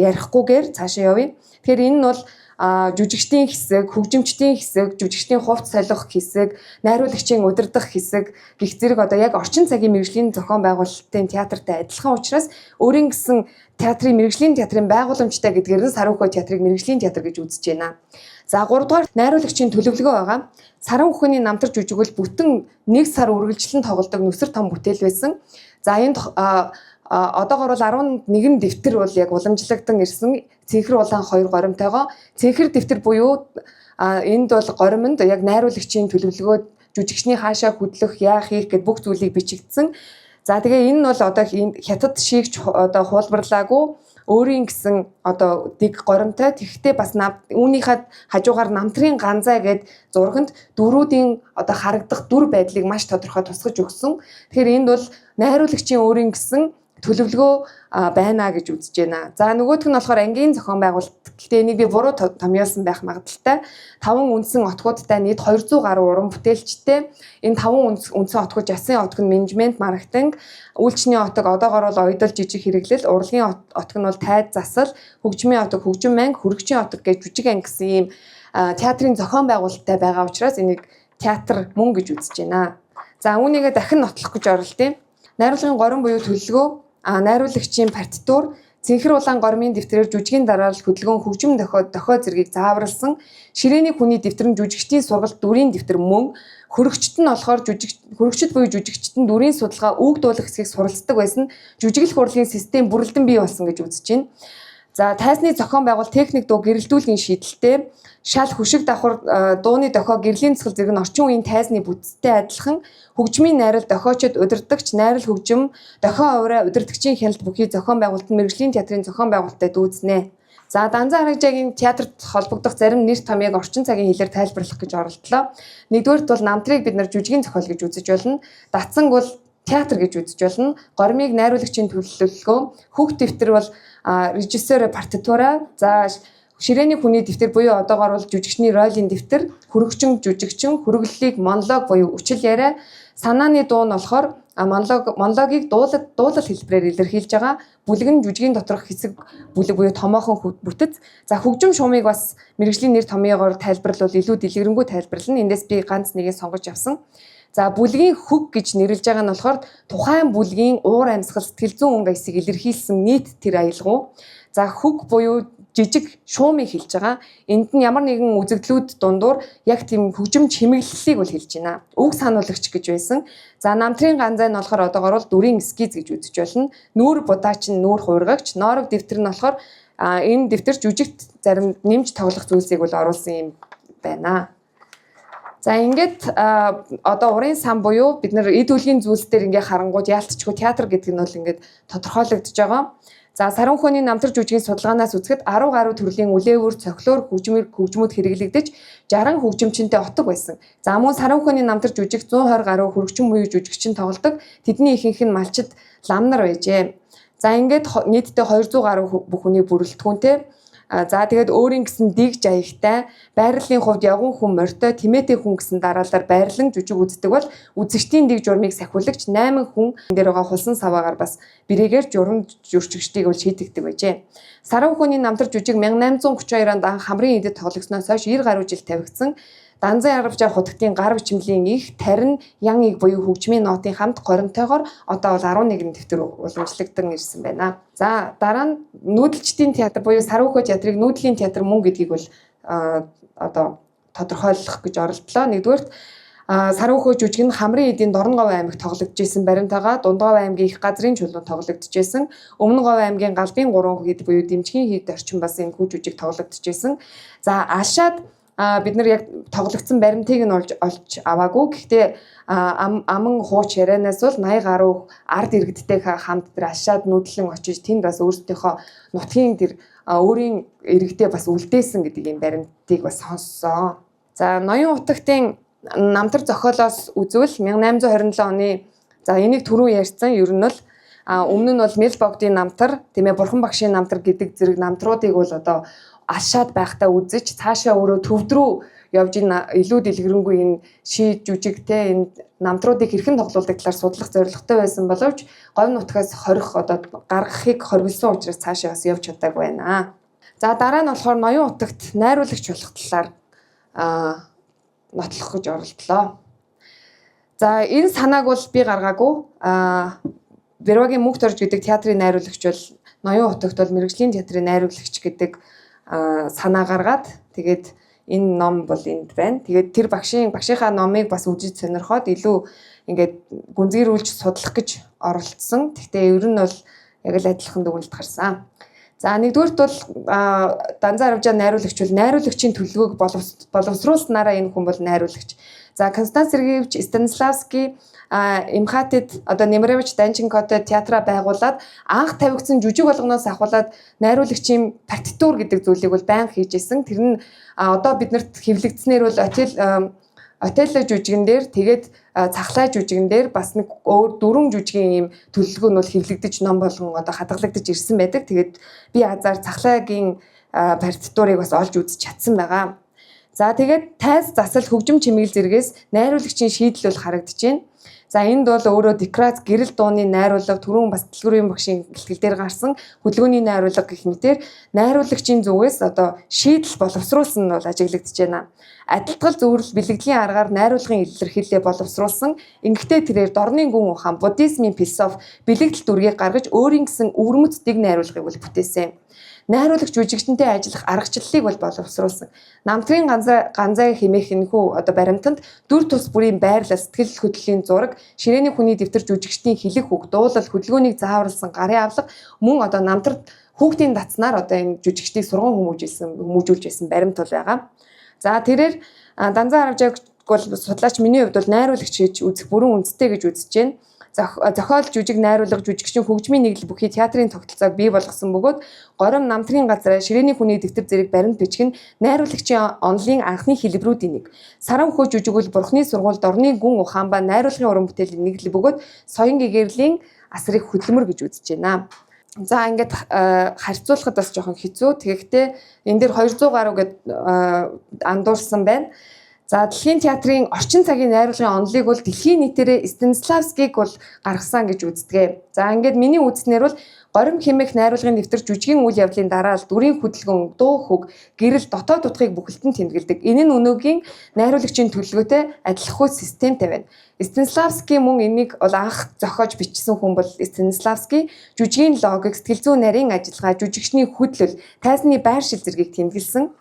[SPEAKER 2] ярихгүйгээр цаашаа явъя. Тэгэхээр энэ нь бол жүжигчдийн хэсэг, хөгжимчдийн хэсэг, жүжигчдийн хувцс солих хэсэг, найруулагчийн удирдах хэсэг гэх зэрэг одоо яг орчин цагийн мэрэгжлийн зохион байгуулалтын театртай адилхан учраас өөрийн гэсэн театрын мэрэгжлийн театрын байгууламжтай гэдгээр нь Саран хөхөө театрыг мэрэгжлийн театр гэж үзэж байна. За 3 дугаар найруулагчийн төлөвлөгөө байгаа. Саран хөхөөний намтар жүжиг бол бүтэн 1 сар үргэлжлэн тоглодог нүсэр том бүтээл байсан. За энд одоогор бол 11 дэвтэр бол яг уламжлагдсан ирсэн. Цэнхэр улаан 2 горимтойгоо. Цэнхэр дэвтэр буюу энд бол горимд яг найруулагчийн төлөвлөгөө, жүжигчний хаашаа хөдлөх, яах хийх гэд бүх зүйлийг бичигдсэн. За тэгээ энэ нь бол одоо хятад шигч одоо хуулбарлаагүй өөрийн гэсэн одоо дэг горимтой. Тэгэхдээ бас үүнийхээ хажуугаар намтрын ганзай гэд зурганд дөрүүдийн одоо харагдах дүр байдлыг маш тодорхой тусгаж өгсөн. Тэгэхээр энд бол найруулагчийн өөрийн гэсэн төлөвлөгөө байна гэж үзэж байна. За нөгөөх нь болохоор ангийн зохион байгуулалт. Гэхдээ энийг би буруу томьёолсон байх магадaltaй. 5 үндсэн отгуудтай нийт 200 гаруй уран бүтээлчтэй. Энэ 5 үндсэн отгууд ясын отг нь менежмент, маркетинг, үйлчний отг одоогор бол оёдол жижиг хэрэглэл, урлагийн отг нь бол тайд засал, хөгжмийн отг хөгжим анги, хүрэгчийн отг гэж жүжиг анги гэсэн ийм театрын зохион байгуулалттай байгаа учраас энийг театр мөн гэж үзэж байна. За үүнийгээ дахин нотлох гэж оролдъё. Найруулгын горим буюу төлөвлөгөө, найруулагчийн партитур, цэнхэр улаан гормын дэвтрээр жүжигийн дараалал хөдөлгөөн, хөгжим дохио зэргийг зааварласан, ширээний хүний дэвтэр нь жүжигчдийн сургалт дүрийн дэвтэр мөн, хөрөгчт нь болохоор хөрөгчд буюу жүжигчд нь дүрийн судалгаа, үг дуулах хэсгийг суралцдаг байсан. Жүжиглэх урлагийн систем бүрэлдэн бий болсон гэж үзэж байна. За тайзны зохион байгуул, техник дуу, гэрэлтүүлгийн шийдэлтэй, шал, хүшиг давхар, дууны дохио, гэрлийн цэцгэл зэрэг нь орчин үеийн тайзны бүтцтэй адилхан, хөгжмийн найрал, дохиочид, удирдагч, найрал хөгжим, дохио авраа, удирдагчийн хяналт бүхий зохион байгуулалт нь мэрэгжлийн театрын зохион байгуулалттай дүүцнэ. За Данзан Аравжаагийн театрт холбогдох зарим нэр томьёог орчин цагийн хэлээр тайлбарлах гэж оролдлоо. Нэгдүгээрт бол намтрыг бид нар жүжигийн зохиол гэж үзэж болно. Датсанг бол театр гэж үзэж болно. Гормыг найруулагчийн төлөвлөгөө, хүүхд дэвтэр бол режиссер партитура, за ширээний хүний дэвтэр буюу одоогоор бол жүжигчний ролын дэвтэр, хүрэгчин жүжигчин, хүргэллийг монолог буюу үчил яриа, санааны дуу нь болохоор монологийг дуулал хэлбэрээр илэрхийлж байгаа. Бүлэг нь жүжигийн доторх хэсэг бүлэг буюу томоохон бүтэц. За хөгжим шуумыг бас мэрэгжлийн нэр томьёогоор тайлбарлавал илүү дэлгэрэнгүй тайлбарлана. Эндээс би ганц нэгийг сонгож авсан. За бүлгийн хөг гэж нэрлэж байгаа нь болохоор тухайн бүлгийн уур амьсгал, сэтгэл зүйн өнгө аясыг илэрхийлсэн нийт тэр аялгау. За хөг буюу жижиг шуумыг хэлж байгаа. Энд нь ямар нэгэн үзэгдлүүд дундуур яг тийм хөгжим чимэглэлийг бол хэлж байна. Үг сануулагч гэж байсан. За намтрын ганзай нь болохоор одоогоор бол дүрийн эскиз гэж үзэж болно. Нүүр будаач нь нүүр хуургагч, ноорог дэвтэр нь болохоор энэ дэвтэр жүжигт зарим нэмж тоглох зүйлсийг бол оруулсан юм байна. За ингээд одоо урын сан буюу бид нар эд үлгийн зүйлс дээр ингээ харангууд яалтчгүй театр гэдэг нь бол ингээд тодорхойлогдож байгаа. За саран хөөний намтар жүжигийн судалгаанаас үзэхэд 10 гаруй төрлийн үлээвэр, цохилоор хөгжмүүд хэрэглэгдэж 60 хөгжимчөнтэй отог байсан. За мөн саран хөөний намтар жүжиг 120 гаруй хөргөчн буюу жүжигчин тоглодог. Тэдний ихэнх нь малчид лам нар байжээ. За ингээд нийтдээ 200 гаруй бүх хүний бүрэлдэхүүнтэй. За тэгээд өөрийн гэсэн дэг жаягтай, байрлалын хувьд явган хүн морьтой, тэмээтэй хүн гэсэн дараалал байрлан жүжиг үздэг бол үзэгчдийн дэг журмыг сахиулагч 8 хүн дээр байгаа хулсан саваагаар бас бэрээгээр журам журчигчдийг бол шийтгдэг байжээ. Саран хөөний намтар жүжиг 1832 онд анх хамрын эдэд тоглогсноос хойш 90 гаруй жил тавигдсан. Данзан Аргавчаа хутагтын гар бичмлийн их тарин ян иг буюу хөгжмийн нотын хамт горимтойгоор одоо бол 11 дэвтэр уламжлагдсан ирсэн байна. За дараа нь нүүдэлчдийн театр буюу Сарвхөө театрыг нүүдлийн театр мөн гэдгийг бол одоо тодорхойлох гэж оролдлоо. Нэгдүгээрт Сарвхөө жүжиг нь Хамрын эдийн Дорноговь аймагт тоглогдож исэн баримтайгаа Дундгов аймгийн их газрын чулуунд тоглогдож исэн. Өмнө Говь аймгийн Галбын 3 хэд буюу Дэмчгийн хэд орчин бас энэ хүү жүжиг тоглогдож исэн. За Ашаад бид нар яг тоглогдсон баримтыг нь олж аваагүй. Гэхдээ аман хууч ярианаас бол 80 гаруй ард иргэдтэй хамт тэр Ашаад нүүдлэн очиж тэнд бас өөрсдийнхөө нутгийн тэр өөрийн иргэдээ бас үлдээсэн гэдэг юм баримтыг бас сонссон. За Ноён утагтын намтар зохиолоос үзвэл 1827 оны за энийг түрүү ярьсан ер нь бол өмнө нь бол Мэл богдын намтар, тийм ээ Бурхан багшийн намтар гэдэг зэрэг намтруудыг бол одоо Ашаад байхдаа үзэж цаашаа өөрөө төвд рүү явж энэ илүү дэлгэрэнгүй энэ шийд жүжигтэй энэ намтруудыг хэрхэн тоглуулдаг талаар судлах зорилготой байсан боловч говь нутгаас хорих одоо гаргахыг хоригдсан учраас цаашаа бас явж чадаагүй байна. За дараа нь болохоор Ноён утагт найруулагч болох талаар нотлох гэж оролдлоо. За энэ санааг бол би гаргаагүй. Бервагийн Мөнх дорж гэдэг театрын найруулагч бол Ноён утагт бол мэрэгжлийн театрын найруулагч гэдэг санаа гаргаад тэгээд энэ ном бол энд байна. Тэгээд тэр багшийнхаа номыг бас үзэж сонирхоод илүү ингээд гүнзгийрүүлж судлах гэж оролцсон. Гэхдээ ер нь бол яг л адилхан дүгнэлт гарсан. За нэгдүгürt бол Данзан Аргавчаа найруулагч бол найруулагчийн төлөвлөгөөг боловсруулснараа энэ хүн бол найруулагч. За Констанц Сергеевич Станиславский Имхатид одоо Немирович Данченкотой театраа байгуулад анх тавигдсан жүжиг болгоноос ахуулаад найруулагчийн партитур гэдэг зүйлийг бол байнга хийж исэн. Тэр нь одоо биднэрт хэвлэгдснээр бол Отелло жүжигэн дээр тэгээд цахлаа жүжигэн дээр бас нэг өөр 4 жүжигийн ийм төлөвлөгөө нь бол хэвлэгдэж ном болгон одоо хадгалагдаж ирсэн байдаг. Тэгээд би азар цахлагийн партитурыг бас олж үзэж чадсан байгаа. За тэгээд тайз засал хөгжим чимэглэл зэрэгээс найруулагчийн шийдэл бол харагдаж байна. За энд бол өөрөө Декрат гэрэл дууны найруулга түрүүн бас дэлгүүрийн багшийн гэлтгэл дээр гарсан хөдөлгөөний найруулга гэх мэтээр найруулагчийн зүгээс одоо шийдэл боловсруулсан нь бол ажиглагдж байна. Адилтгал зөвлөл бэлгэдлийн аргаар найруулгын илэрхийлэлээ боловсруулсан. Ингэхдээ тэрээр Дорны гүн ухаан буддизмын философи бэлэгдэл дүргийг гаргаж өөрийн гэсэн өвөрмөц дэг найруулгыг бол бүтээсэн. Найруулагч жүжигчдэнтэй ажиллах аргачлалыг бол боловсруулсан. Намтрын ганзай хэмээх энэхүү одоо баримтанд дүр тус бүрийн байрлал, сэтгэл хөдлөлийн зураг, ширээний хүний дэвтэр жүжигчдийн хэлэх үг, дуулал, хөдөлгөөнийг зааварласан гарын авлага мөн одоо намтрад хүүхдийн датснаар одоо энэ жүжигчдийг сурган хүмүүжүүлж байсан баримт бол байгаа. За тэрээр Данзан Аргавчааг бол судлаач миний хувьд бол найруулагч гэж үзэх бүрэн үндэстэй гэж үзэж байна. Зохиол жүжиг найруулга жүжигчин хөгжмийн нэгдэл бүхий театрын тогтолцоог бий болгосон бөгөөд горим намтрын газар ширээний хүний дэвтэр зэрэг баримт бичиг нь найруулагчийн онлын анхны хэлбэрүүдийн нэг. Саран хөө жүжиг бол Бурхны сургууль Дорны гүн ухаан ба найруулгын уран бүтээлийн нэгдэл бөгөөд соён гэгэрлийн асрыг хөдөлмөр гэж үзэж байна. За ингээд харьцуулахад бас жоохон хэцүү. Тэгэхдээ энэ дээр 200 гаруй гэд андуурсан байна. За дэлхийн театрын орчин цагийн найруулгын онолыг бол дэлхийн нийтээрээ Станиславскийг бол гаргасан гэж үздэг. За ингээд миний үзснээр бол горим хэмээх найруулгын дэвтэр жүжигийн үйл явдлын дараа л дүрийн хөдөлгөөн, дуу хөг, гэрэл, дотоод утгыг бүхэлдэн тэмдэглэдэг. Энэ нь өнөөгийн найруулагчийн төлөвлөгөөтэй адилхан системтэй байна. Станиславский мөн энийг бол анх зохиож бичсэн хүн бол Станиславский жүжигийн логик, сэтгэл зүйн нарийн ажиллагаа, жүжигчний хөдлөл, тайзны байр шил зэргийг тэмдэглэсэн.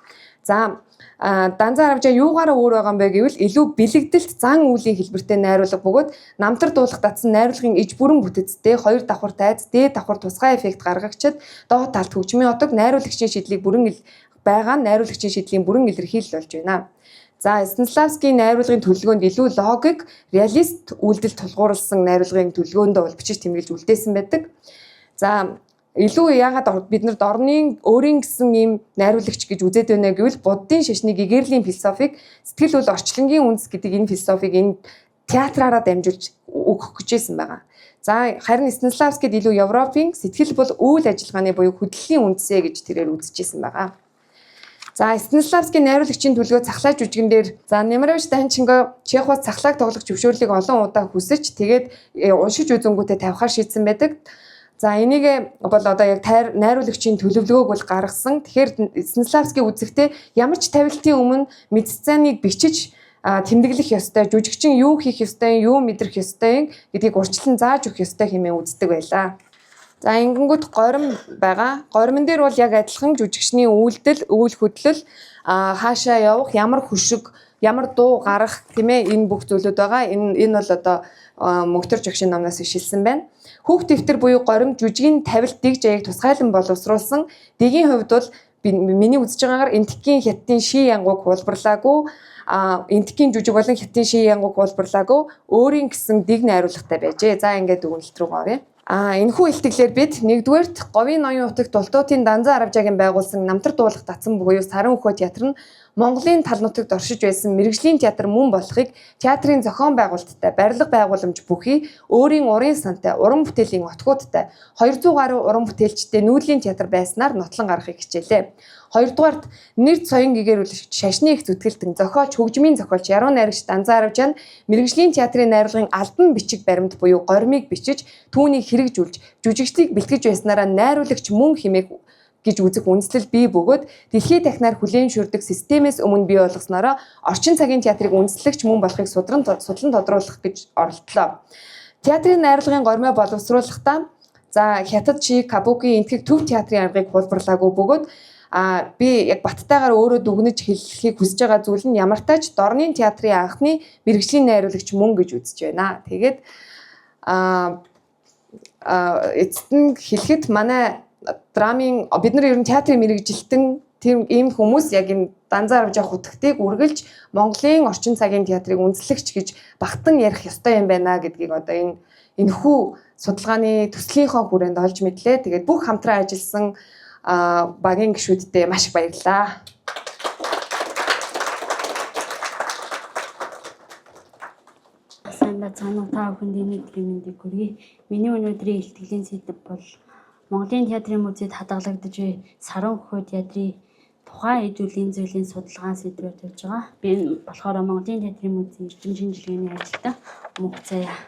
[SPEAKER 2] За Данзан Аравжаа юугаараа өөр байгаа юм бэ гэвэл илүү бэлэгдэлт зан үйлийн хэлбэртэй найруулга бөгөөд намтар дуулах татсан найруулгын иж бүрэн бүтэцтэй 2 давхар тайз, дээд давхар тусгай эффект гаргагчид доод талд хөгжмийн отог найруулагчийн шийдлийг бүрэн найруулагчийн шийдлийн бүрэн илэрхийлэл болж байна. За Станиславскийн найруулгын төлөвлөгөөнд илүү логик, реалист үйлдэл тулгуурласан найруулгын төлөвлөгөөндөө бол бичиж тэмдэглэж үлдээсэн байдаг. За илүү яагаад бид нарт орны өөрийн гэсэн ийм найруулагч гэж үзээд байна гэвэл буддын шашны гэгэрлийн философиг сэтгэл бол орчлонгийн үндэс гэдэг энэ философиг энэ театраараа дамжуулж өгөх гэжсэн байгаа. За харин Станиславскид илүү Европын сэтгэл бол үйл ажиллагааны буюу хөдөлгөөний үндэсээ гэж тэрээр үзэжсэн байгаа. За Станиславскийн найруулагчийн төлгөө цахлаа жүжигэн дээр за Немирович Данченко Чехоос цахлааг тоглох зөвшөөрлийг олон удаа хүсэж тэгээд уншиж үзэнгүүтээ тавихаар шийдсэн байдаг. За энийг бол одоо яг найруулагчийн төлөвлөгөөг бол гаргасан. Тэгэхээр Станиславский үзэгтээ ямар ч тавилтын өмнө мэдсценыг бичиж тэмдэглэх ёстой, жүжигчин юу хийх ёстой, юу мэдрэх ёстой гэдгийг урьдчилан зааж өгөх ёстой хэмээн үздэг байлаа. За ингэнгүүт горим байгаа. Горимн дээр бол яг адилхан жүжигчний үйлдэл, үйл хөдлөл, хаашаа явах, ямар хөшиг, ямар дуу гарах гэмээ энэ бүх зүйлүүд байгаа. Энэ бол одоо Мөнхтөр жогшин номноос ишилсэн байна. Хүүхд дэвтэр буюу горим жүжигийн тавилт дэг жаяг тусгайлан боловсруулсан. Дэгийн хувьд бол миний үзэж байгаагаар энтхийн хятадын ший янгуг хуулбарлаагүй, энтхийн жүжиг болон хятадын ший янгуг хуулбарлаагүй, өөрийн гэсэн дэг найруулгатай байжээ. За ингээд дүгнэлт рүү оръё. Энэхүү илтгэлээр бид нэгдүгээрт говийн ноён утагт Дултуутын Данзан Аравжаагийн байгуулсан намтар дуулах татсан буюу Саран хөхөө театр нь Монголын тал нутагт оршиж байсан мэрэгжлийн театр мөн болохыг театрын зохион байгуулалттай, барилга байгууламж бүхий өөрийн урын сантай, уран бүтээлийн отгуудтай 200 гаруй уран бүтээлчтэй нүүдлийн театр байснаар нотлон гаргахыг хичээлээ. Хоёрдугаарт нэр соён гэгэрүүлэгч, шашны их зүтгэлтэн, зохиолч, хөгжмийн зохиолч, яруу найрагч Данзан Аравжаа нь мэрэгжлийн театрын найруулгын албан бичиг баримт буюу горимыг бичиж түүнийг хэрэгжүүлж, жүжигчдийг бэлтгэж байснараа найруулагч мөн хэмээх гэж үзэх үндслэл бий бөгөөд дэлхийн дахнаар хүлээн шүрдэг системээс өмнө бий болгоснороо орчин цагийн театрыг үндэслэгч мөн болохыг судлан тодруулах гэж оролдлоо. Театрын найруулгын гормоо боловсруулахдаа за хятад шик, кабуки энтгэх төв театрын аргыг хуулбарлаагүй бөгөөд би яг баттайгаар өөрөө дүгнэж хэлхийг хүсэж байгаа зүйл нь ямар тач дорны театрын анхны мэрэгжлийн найруулагч мөн гэж үзэж байна. Тэгээд эцэст нь хэлэхэд манай драмын бид нар ер нь театрын мэрэгжилтэн тийм ийм хүмүүс яг энэ Данзан Аравжаа хутагтыг үргэлж Монголын орчин цагийн театрыг үндэслэгч гэж багтан ярих ёстой юм байна гэдгийг одоо энэхүү судалгааны төслийнхөө хүрээнд олж мэдлээ. Тэгээд бүх хамтран ажилласан багийн гишүүдтэй маш их баярлалаа.
[SPEAKER 3] Сайн байцгаана уу та бүхэнд өнөөдрийн мэндийг хүргэе. Миний өнөөдрийн илтгэлийн сэдэв бол Монголын театрын музейд хадгалагдаж буй Саран хөхөө театрын тухайн хэдүүлийн зүйлийн судалгаан сэдвээр тавьж байгаа. Би болохоор Монголын театрын музейн эрчим шинжилгээний ажилтан Мөнх Заяа.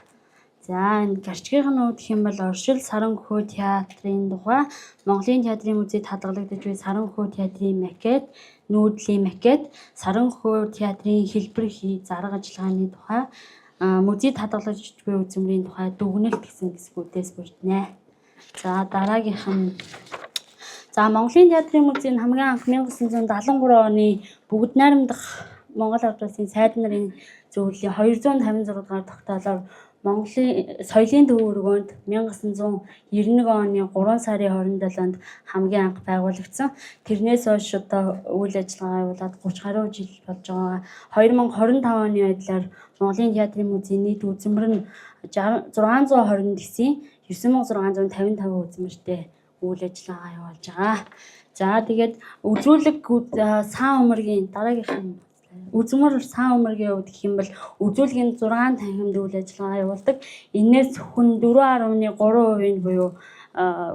[SPEAKER 3] За энэ гарчгийнхаа гэх юм бол оршил Саран хөхөө театрын тухай Монголын театрын музейд хадгалагдаж буй Саран хөхөө театрын макет, нүүдлийн макет, Саран хөхөө театрын хэлбэр зарга ажиллагааны тухай музейд хадгалагдаж буй үзмрийн тухай дүгнэлт гэсэн хэсгүүдээс бүрднэ. За дараагийнх нь Монголын театрын музей нь хамгийн анх 1973 оны бүгд найрамдах Монгол Ард улсын сайд нарын зөвлөлийн 256 дугаар тогтоолоор Монголын соёлын төв өргөөнд 1991 оны 3 сарын 27-нд хамгийн анх байгуулагдсан. Тэрнээс хойш одоо үйл ажиллагаа явуулаад 30 гаруй жил болж байгаа. 2025 оны байдлаар Монголын театрын музейн нийт үзмэр нь 629-ийн 9655 үзмэртэй үйл ажиллагаа явуулж байгаа. За тэгээд үзүүлэг сан умиргийн дараагийнх нь үзмэр сан умиргийн хувьд гэх юм бол үзүүлгийн 6 танхимд үйл ажиллагаа явуулдаг. Энээс зөвхөн 4.3% нь буюу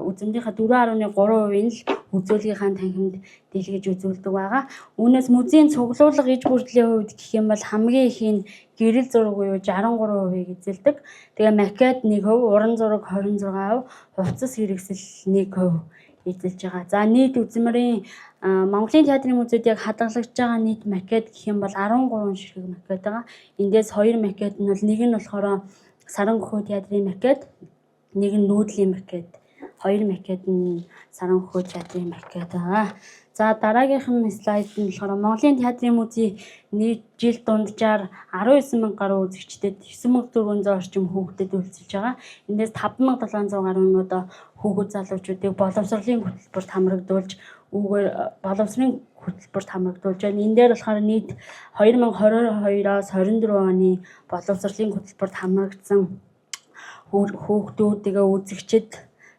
[SPEAKER 3] үзмрийнхаа 4.3% нь л үзүүлгийнхаа танхимд дэлгэж үзүүлдэг байгаа. Үүнээс музейн цуглуулга иж бүрдлийн хувьд гэх юм бол хамгийн их нь гэрэл зураг буюу 63% эзэлдэг. Тэгээ макет 1%, уран зураг 26%, хувцас хэрэгсэл 1% эзэлж байгаа. За нийт үзмэрийн Монголын театрын музейд яг хадгалагдж байгаа нийт макет гэх юм бол 13 ширхэг макет байгаа. Эндээс 2 макет нь бол нэг нь болохоор Саранхөө театрын макет, нэг нь нүүдлийн макет. 2 макет нь Саранхөө театрын макет байгаа. За дараагийнх нь слайд нь болохоор Монголын театрын музей нийт жил дунджаар 19,000 гаруй үзэгчдэд 9,400 орчим хүүхдэд үйлчилж байгаа. Эндээс 5,700 гаруй нь одоо хүүхэд залуучуудыг боловсролын хөтөлбөрт хамрагдуулж үүгээр боловсролын хөтөлбөрт хамрагдуулж байна. Энэ дээр болохоор нийт 2022-оос 24 оны боловсролын хөтөлбөрт хамрагдсан хүүхдүүд тэгээ үзэгчид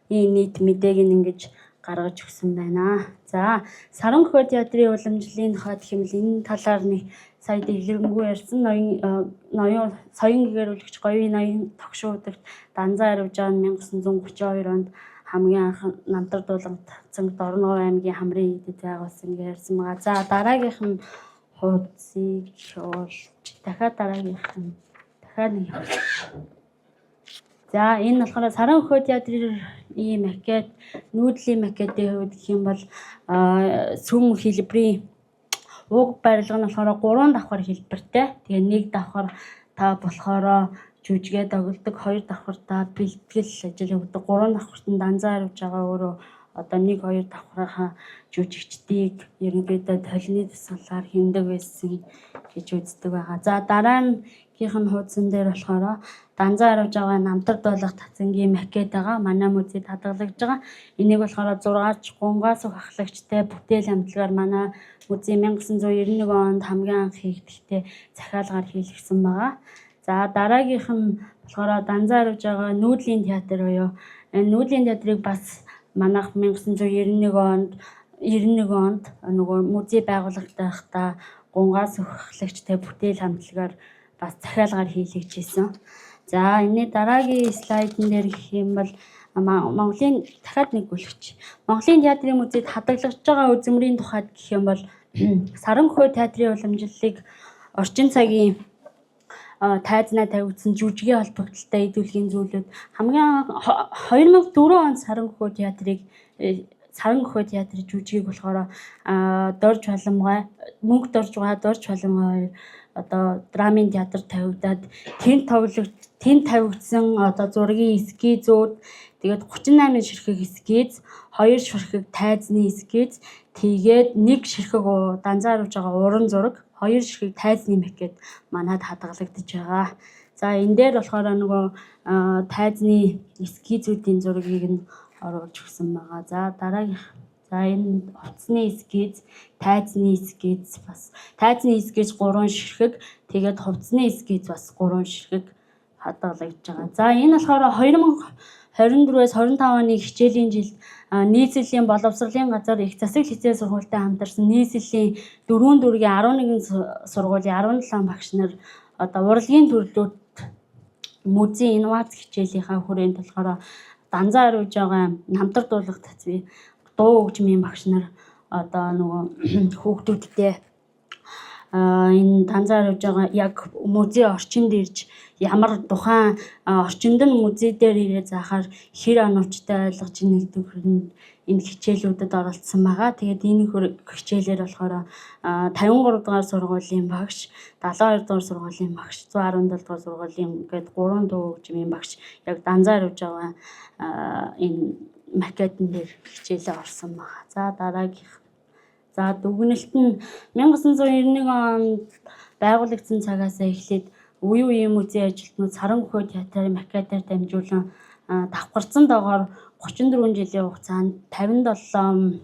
[SPEAKER 3] нийт мэдээг ингэж гаргаж өгсөн байна. За Саранхөө театрын уламжлалын тухайд хэмэл энэ талаар нэг сая дэлгэрэнгүй ярьсан ноён соён гэгэрүүлэгч говийн ноён тогшуудагт данзаа аривж байгаа 1932 онд хамгийн анх намтар дуулан татсан Дорногов аймгийн хамрын идэд байгуулсан гэж ярьсан байгаа. За дараагийнх нь хуудсыг шуулж дахиад дараагийнх нь дахиад нэг. За энэ болохоор Саранхөө театрын макет, нүүдлийн макетын хувьд гэх юм бол сүм хэлбэрийн уг барилга нь болохоор 3 давхар хэлбэртэй. Тэгээ нэг давхар та болохоор жүжигээ тоглодог, 2 давхар та бэлтгэл ажил явуулдаг, 3 давхарт нь данзаа аривж байгаа өөрөө одоо 1-2 давхрынхаа жүжигчдийг ерөнхийдөө толны тусгалаар хэмдэг байсан гэж үздэг байгаа. За дараагийнх нь хуудсан дээр болохоор данзаа аривж байгаа намтар дуулах татцангийн макет байгаа. Манай музейд хадгалагдж байгаа. Энийг болохоор 6 гунгаас ахлагчтай бүтээл хамтлагаар манай музей 1991 онд хамгийн анх хийгдэхдээ захиалгаар хийлгсэн байгаа. За дараагийнх нь болохоор данзаа аривж байгаа нүүдлийн театр буюу энэ нүүдлийн театрыг бас манайх 1991 онд нөгөө музей байгуулагдахтаа гунгаас ахлагчтай бүтээл хамтлагаар бас захиалгаар хийлгэжсэн. За энэ дараагийн слайдн дээр гэх юм бол Монголын дахиад нэг бүлэгч. Монголын театрын музейд хадгалагдж байгаа үзмэрийн тухайд гэх юм бол Саранхөө театрын уламжлалыг орчин цагийн тайзнаа тавигдсан жүжигийн холбогдлолтой идэвхтэй зүйлүүд хамгийн 2004 онд Саранхөө театрын жүжигийг болохоор Дорж Баламгай, Мөнх Дорж Баламгай одоо драмын театр тавигдаад тэнд тавигдсан одоо зургийн эскизүүд тэгээд 38 ширхэг эскиз, 2 ширхэг тайзны эскиз, тэгээд 1 ширхэг данзаа аривж байгаа уран зураг, 2 ширхэг тайзны макет манад хадгалагдаж байгаа. За энэ дээр болохоор нөгөө тайзны эскизүүдийн зургийг нь оруулж өгсөн байгаа. За дараагийн энэ хувцсны эскиз, тайзны эскиз бас тайзны эскиз 3 ширхэг, тэгээд хувцсны эскиз бас 3 ширхэг хадгалагдж байгаа. За энэ болохоор 2024-с 25 оны хичээлийн жилд нийслэлийн боловсролын газар их засаг лицей сургуультай хамтарсан нийслэлийн 4 дүүргийн 11 сургуулийн 17 багш нар одоо урлагийн төрлүүд музей инновац хичээлийнхаа хүрээнд болохоор данзаа аривж байгаа намтар дуулах татвар дуу хөгжмийн багш нар одоо нөгөө хүүхдүүдтэй энэ данзаа аривж байгаа яг музей орчинд ирж ямар тухайн орчинд нь музей дээр ирээ заахаар хэр оновчтой ойлгож нэгдэх энэ хичээлүүдэд оролцсон байгаа. Тэгээд энэ хичээлээр болохоор 53 дугаар сургуулийн багш, 72 дугаар сургуулийн багш, 117 дугаар сургуулийн гээд 3 дуу хөгжмийн багш яг данзаа аривж байгаа энэ макетн дээр хичээлээ орсон байгаа. За дараагийнх. За дүгнэлт нь 1991 онд байгуулагдсан цагаас эхлээд үе үеийн музей ажилтнууд Саранхөө театрын макетаар дамжуулан давхарцсан доогоор 34 жилийн хугацаанд 57,000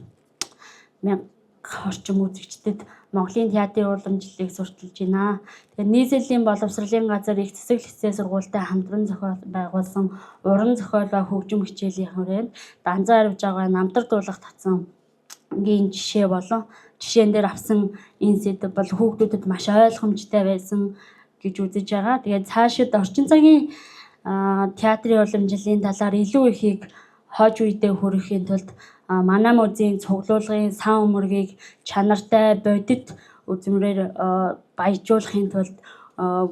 [SPEAKER 3] орчим үзэгчдэд Монголын театрын уламжлалыг сурталж байна. Тэгээд нийслэлийн боловсролын газар их засаг лицей сургуультай хамтран зохиол байгуулсан уран зохиол ба хөгжим хичээлийн хүрээнд данзаа аривж байгаа намтар дуулах татцангийн жишээ болон жишээн дээр авсан энэ сэдэв бол хүүхдүүдэд маш ойлгомжтой байсан гэж үзэж байгаа. Тэгээд цаашид орчин цагийн театрын уламжлалын талаар илүү ихийг хойж үедээ хүрэхийн тулд манай музейн цуглуулгын сан өмөргийг чанартай бодит үзмрээр баяжуулахын тулд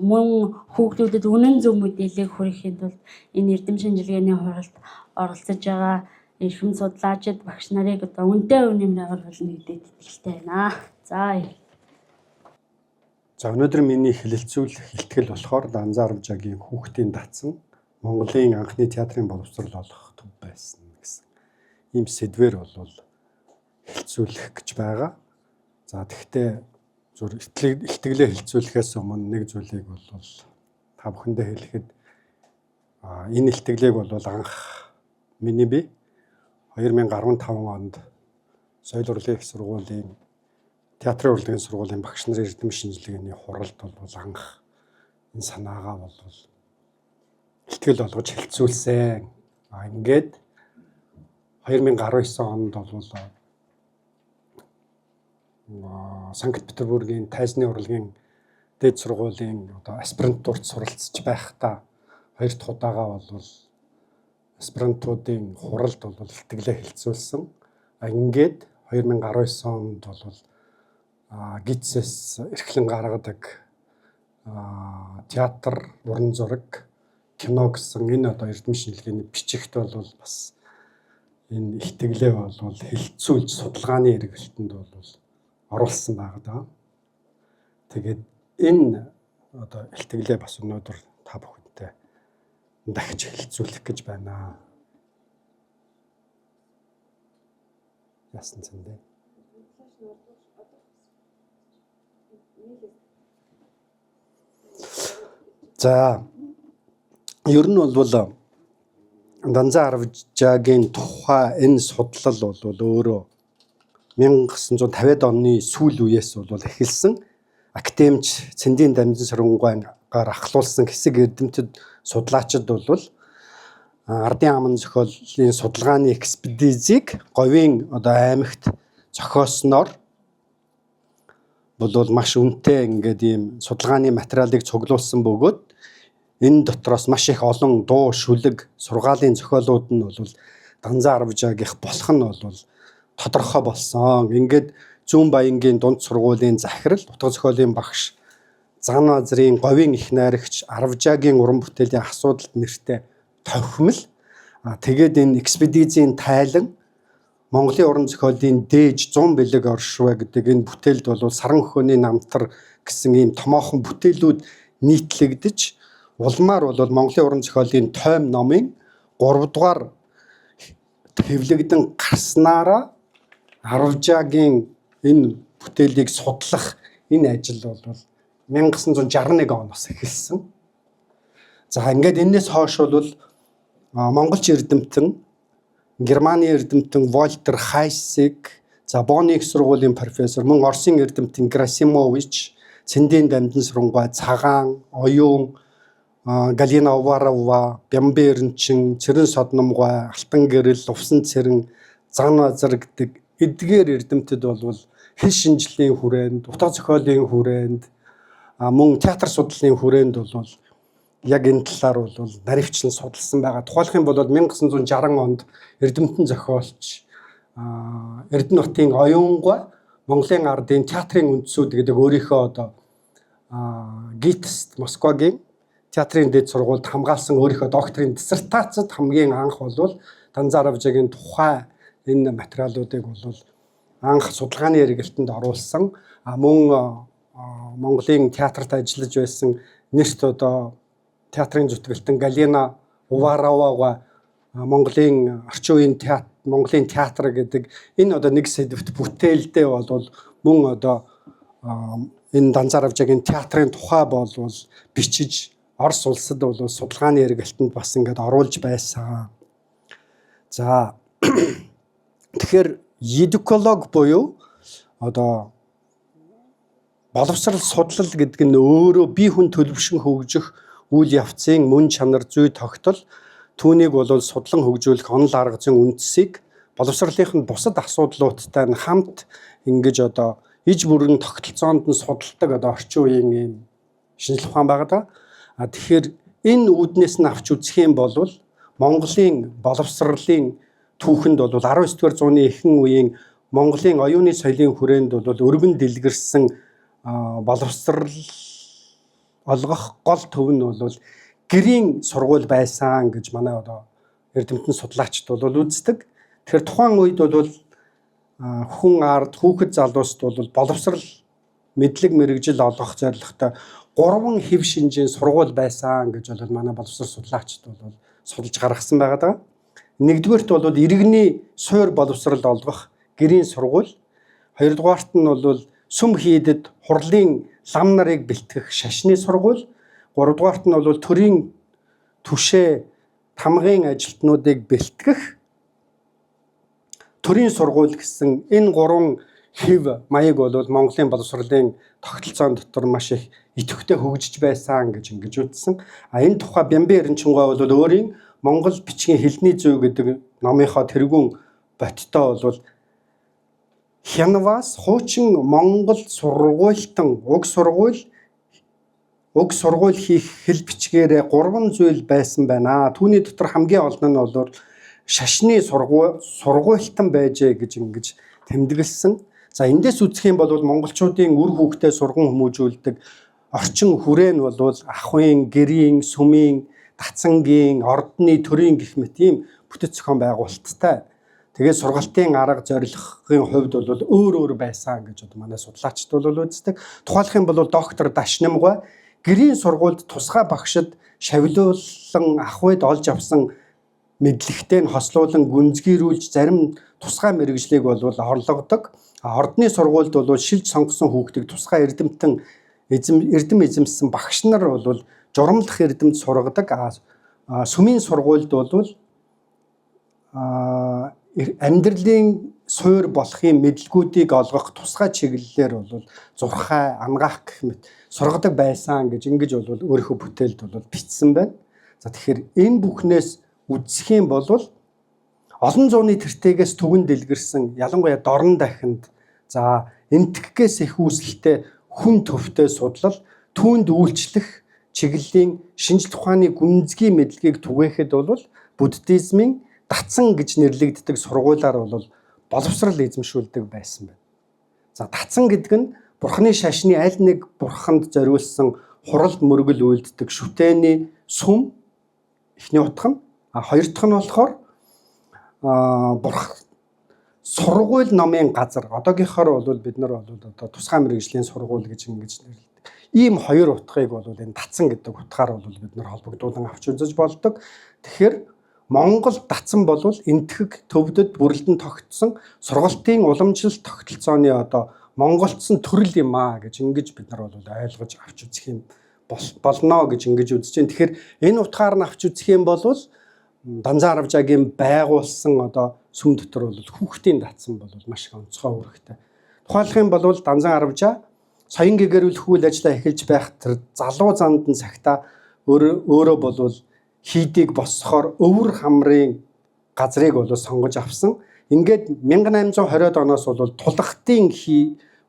[SPEAKER 3] мөн хүүхдүүдэд үнэн зөв мэдээллийг хүргэхийн тулд энэ эрдэм шинжилгээний хуралд оролцож байгаа эрхэм судлаачид багш нарыг одоо үнэтэй өв нэмрээ оруулна гэдэгт итгэлтэй байна.
[SPEAKER 4] За өнөөдөр миний хэлэлцүүлэх ихтгэл болохоор Данзааравжагийн хүүхдийн датсан Монголын анхны театрын боловсрол олох төв байсан гэсэн ийм сэдвээр бол хэлэлцүүлэх гэж байгаа. За тэгвэл зүр ихтгэлээ хэлэлцүүлэхээс өмнө нэг зүйлийг бол та бүхэндээ хэлэхэд энэ ихтгэлийг бол анх миний бие 2015 онд соёл урлагийн их сургуулийн театрын урлагийн сургуулийн багш нарын эрдэм шинжилгээний хуралд бол анх энэ санаагаа бол ихтгэл болгож хэлэлцүүлсэн. Ингээд 2019 онд бол Санкт-Петербургийн тайзны урлагийн дээд сургуулийн аспирантурт суралцж байхдаа хоёр дахь удаага бол аспирантуудын хуралд бол ихтгэлээ хэлэлцүүлсэн. Ингээд 2019 онд бол ГИЦ-с эрхлэн гаргадаг театр, уран зураг, кино гэсэн энэ эрдэм шинжилгээний бичигт бол бас энэ ихтгэлээ бол хэлэлцүүлж судалгааны эргэлтэнд бол оруулсан байгаа даа. Тэгээд энэ ихтгэлээ бас өнөөдөр та бүхэнтэй дахиж хэлэлцүүлэх гэж байна. Яасан зэндээ. За ер нь бол Данзааравжагийн тухай энэ судлал бол өөрөө 1950-ад оны сүүл үеэс бол эхэлсэн. Академич Цэндийн Дамжин Сарангойгаар ахлуулсан хэсэг эрдэмтэд судлаачид бол ардын аман зохиолын судалгааны экспедицийг говийн аймагт зохиосноор бол маш үнэтэй ингээд ийм судалгааны материалыг цуглуулсан бөгөөд энэ дотроос маш их олон дуу, шүлэг, сургаалын зохиолууд нь бол Данзааравжагийнх болох нь бол тодорхой болсон. Ингээд Зүүн Баянгийн дунд сургуулийн захирал, утга зохиолын багш Заназрын говийн их найрагч Аравжагийн уран бүтээлийн асуудалд нэртэй товхимол. Тэгээд энэ экспедицийн тайлан Монголын уран зохиолын дээж 100 бэлэг оршвэ гэдэг энэ бүтээлд бол Саран өхөөний намтар гэсэн ийм томоохон бүтээлүүд нийтлэгдэж улмаар бол Монголын уран зохиолын тойм номын 3 дугаар хэвлэгдэн гарснараа Аравжагийн энэ бүтээлийг судлах энэ ажил бол 1961 оноос эхэлсэн. За ингээд энэс хойш бол монголч эрдэмтэн, Германы эрдэмтэн Вольтер Хайсиг, за Бонны их сургуулийн профессор, мөн Оросын эрдэмтэн Герасимович, Цэндийн Дамжин Сарангой, Цагаан, Оюун, Галина Уварова, Бямбэ Эренчин, Цэрэн Содномгой, Алтан Гэрэл, Увсан Цэрэн, Заназар гэдэг эдгээр эрдэмтэд бол хэл шинжлэлийн хүрээнд, утга зохиолын хүрээнд, мөн театр судлалын хүрээнд бол яг энэ талаар бол наривчлан судалсан байгаа. Тухайлх юм бол 1960 онд эрдэмтэн зохиолч Эрдэнэтийн Оюунгой Монголын ардын театрын үндсүүд гэдэг өөрийнхөө ГИТС Москвагийн театрын дэд сургуульд хамгаалсан өөрийнхөө докторийн диссертацид хамгийн анх бол Данзааравжагийн тухай энэ материалуудыг бол анх судалгааны эргэлтэнд оруулсан. Мөн Монголын театрт ажиллаж байсан нэрт театрын зүтгэлтэн Галина Уваровага Монголын орчин үеийн театр, Монголын театр гэдэг энэ нэг сэдвт бүтээлдээ бол мөн энэ Данзааравжагийн театрын тухай бол бичиж Орос улсад бол судалгааны эргэлтэнд бас ингээд оруулж байсан. За тэгэхээр эдуколог буюу боловсрал судлал гэдэг нь өөрөө бие хүн төлөвшин хөгжих үйл явцын мөн чанар зүй тогтол түүнийг бол судлан хөгжүүлэх онол арга зүйн үндсийг боловсролынх нь бусад асуудлуудтай нь хамт ингэж иж бүрэн тогтолцоонд нь судалдаг орчин үеийн ийм шинжлэх ухаан байгаа. Тэгэхээр энэ үүднээс нь авч үзэх юм бол Монголын боловсролын түүхэнд бол 19-р зууны ихэнх үеийн Монголын оюуны соёлын хүрээнд бол өргөн дэлгэрсэн боловсрал олгох гол төв нь бол гэрийн сургууль байсан гэж манай одоо эрдэмтэн судлаачид бол үздэг. Тэгэхээр тухайн үед бол хүн ард хүүхэд залуусд бол боловсрал мэдлэг мэрэгжил олгох зорилготой 3 хэв шинжийн сургууль байсан гэж бол манай боловсрал судлаачид бол судалж гаргасан байгаа даа. Нэгдүгээрт бол иргэний суур боловсрал олгох гэрийн сургууль, хоёрдугаарт нь бол сүм хийдэд хурлын лам нарыг бэлтгэх шашны сургууль, гуравдугаарт нь бол төрийн түшээ тамгын ажилтнуудыг бэлтгэх төрийн сургууль гэсэн энэ 3 хэв маяг бол Монголын боловсролын тогтолцоон дотор маш их идэвхтэй хөгжиж байсан гэж ингэж үзсэн. Энэ тухай Бямбын Эренчингой бол өөрийн Монгол бичгийн хэлний зүй гэдэг номынхоо тэргүүн боттоо бол хянаваас хуучин Монгол сургуультан уг сургууль хийх хэл бичгээрээ 3 зүйл байсан байна. Түүний дотор хамгийн олон нь бол шашны сургуультан байжээ гэж ингэж тэмдэглэсэн. За эндээс үзэх юм бол монголчуудын үр хүүхдээ сурган хүмүүжүүлдэг орчин хүрээн бол ахуйн, гэрийн, сүмийн, дацангийн, ордны, төрийн гэх мэт ийм бүтэц зохион байгуулалттай. Тэгээд сургалтын арга зорилгын хувьд бол өөр байсан гэж манай судлаачид бол үздэг. Тухайлх юм бол доктор Дашнамгой гэрийн сургуульд тусгай багшид шавилуулан ахуйд олж авсан мэдлэгтэй нь хослуулан гүнзгийрүүлж зарим тусгай мэрэгжлийг бол орлогодог. Ордны сургуульд бол шилж сонгосон хүүхдийг тусгай эрдэмтэн эзэмсэн багш нар бол журамлах эрдэмт сургадаг. Сүмийн сургуульд бол амьдралын суур болохын мэдлгүүдийг олгох тусгай чиглэлээр бол зурхай, ангаах гэх мэт сургадаг байсан гэж ингэж бол өөрийнхөө бүтээлд бол бичсэн байна. За тэгэхээр энэ бүхнээс үзэх юм бол олон зууны тэртегээс түгэн дэлгэрсэн ялангуяа дорн дахинд за энтгэхгээс их үүсэлтэй хүн төвтэй судлал түүнд үйлчлэх чиглэлийн шинжлэх ухааны гүнзгий мэдлэгийг түгээхэд бол буддизмын дацан гэж нэрлэгддэг сургуулиар бол боловсрал эзэмшүүлдэг байсан байна. За дацан гэдэг нь бурхны шашны аль нэг бурханд зориулсан хуралд мөргөл үйлддэг шүтээний сүм эхний утга нь хоёр дахь нь болохоор сургууль номын газар одоогийнхоор бол бид нар бол одоо тусгай мэрэгжлийн сургууль гэж ингэж нэрлэдэг. Ийм хоёр утгыг бол энэ дацан гэдэг утгаар бол бид нар холбогдуулан авч үзэж болдог. Тэгэхээр Монгол дацан бол энтхэг төвдөд бүрэлдэн тогтсон сургалтын уламжлалт тогтолцооны одоо монголцсон төрөл юм гэж ингэж бид нар бол ойлгож авч үзэх юм болно гэж ингэж үзэж байна. Тэгэхээр энэ утгаар нь авч үзэх юм бол Данзан Аравжаагийн байгуулсан одоо сүм дотор бол хүүхдийн дацсан бол маш их онцгой үүрэгтэй. Тухайлх юм бол Данзан Аравжаа соён гэгэрүүлэх үйл ажиллагаа эхэлж байх тэр залуу занд нь цагта өөрөө бол хийдийг босгохоор өвөр хамрын газрыг бол сонгож авсан. Ингээд 1820-од оноос бол тулгтын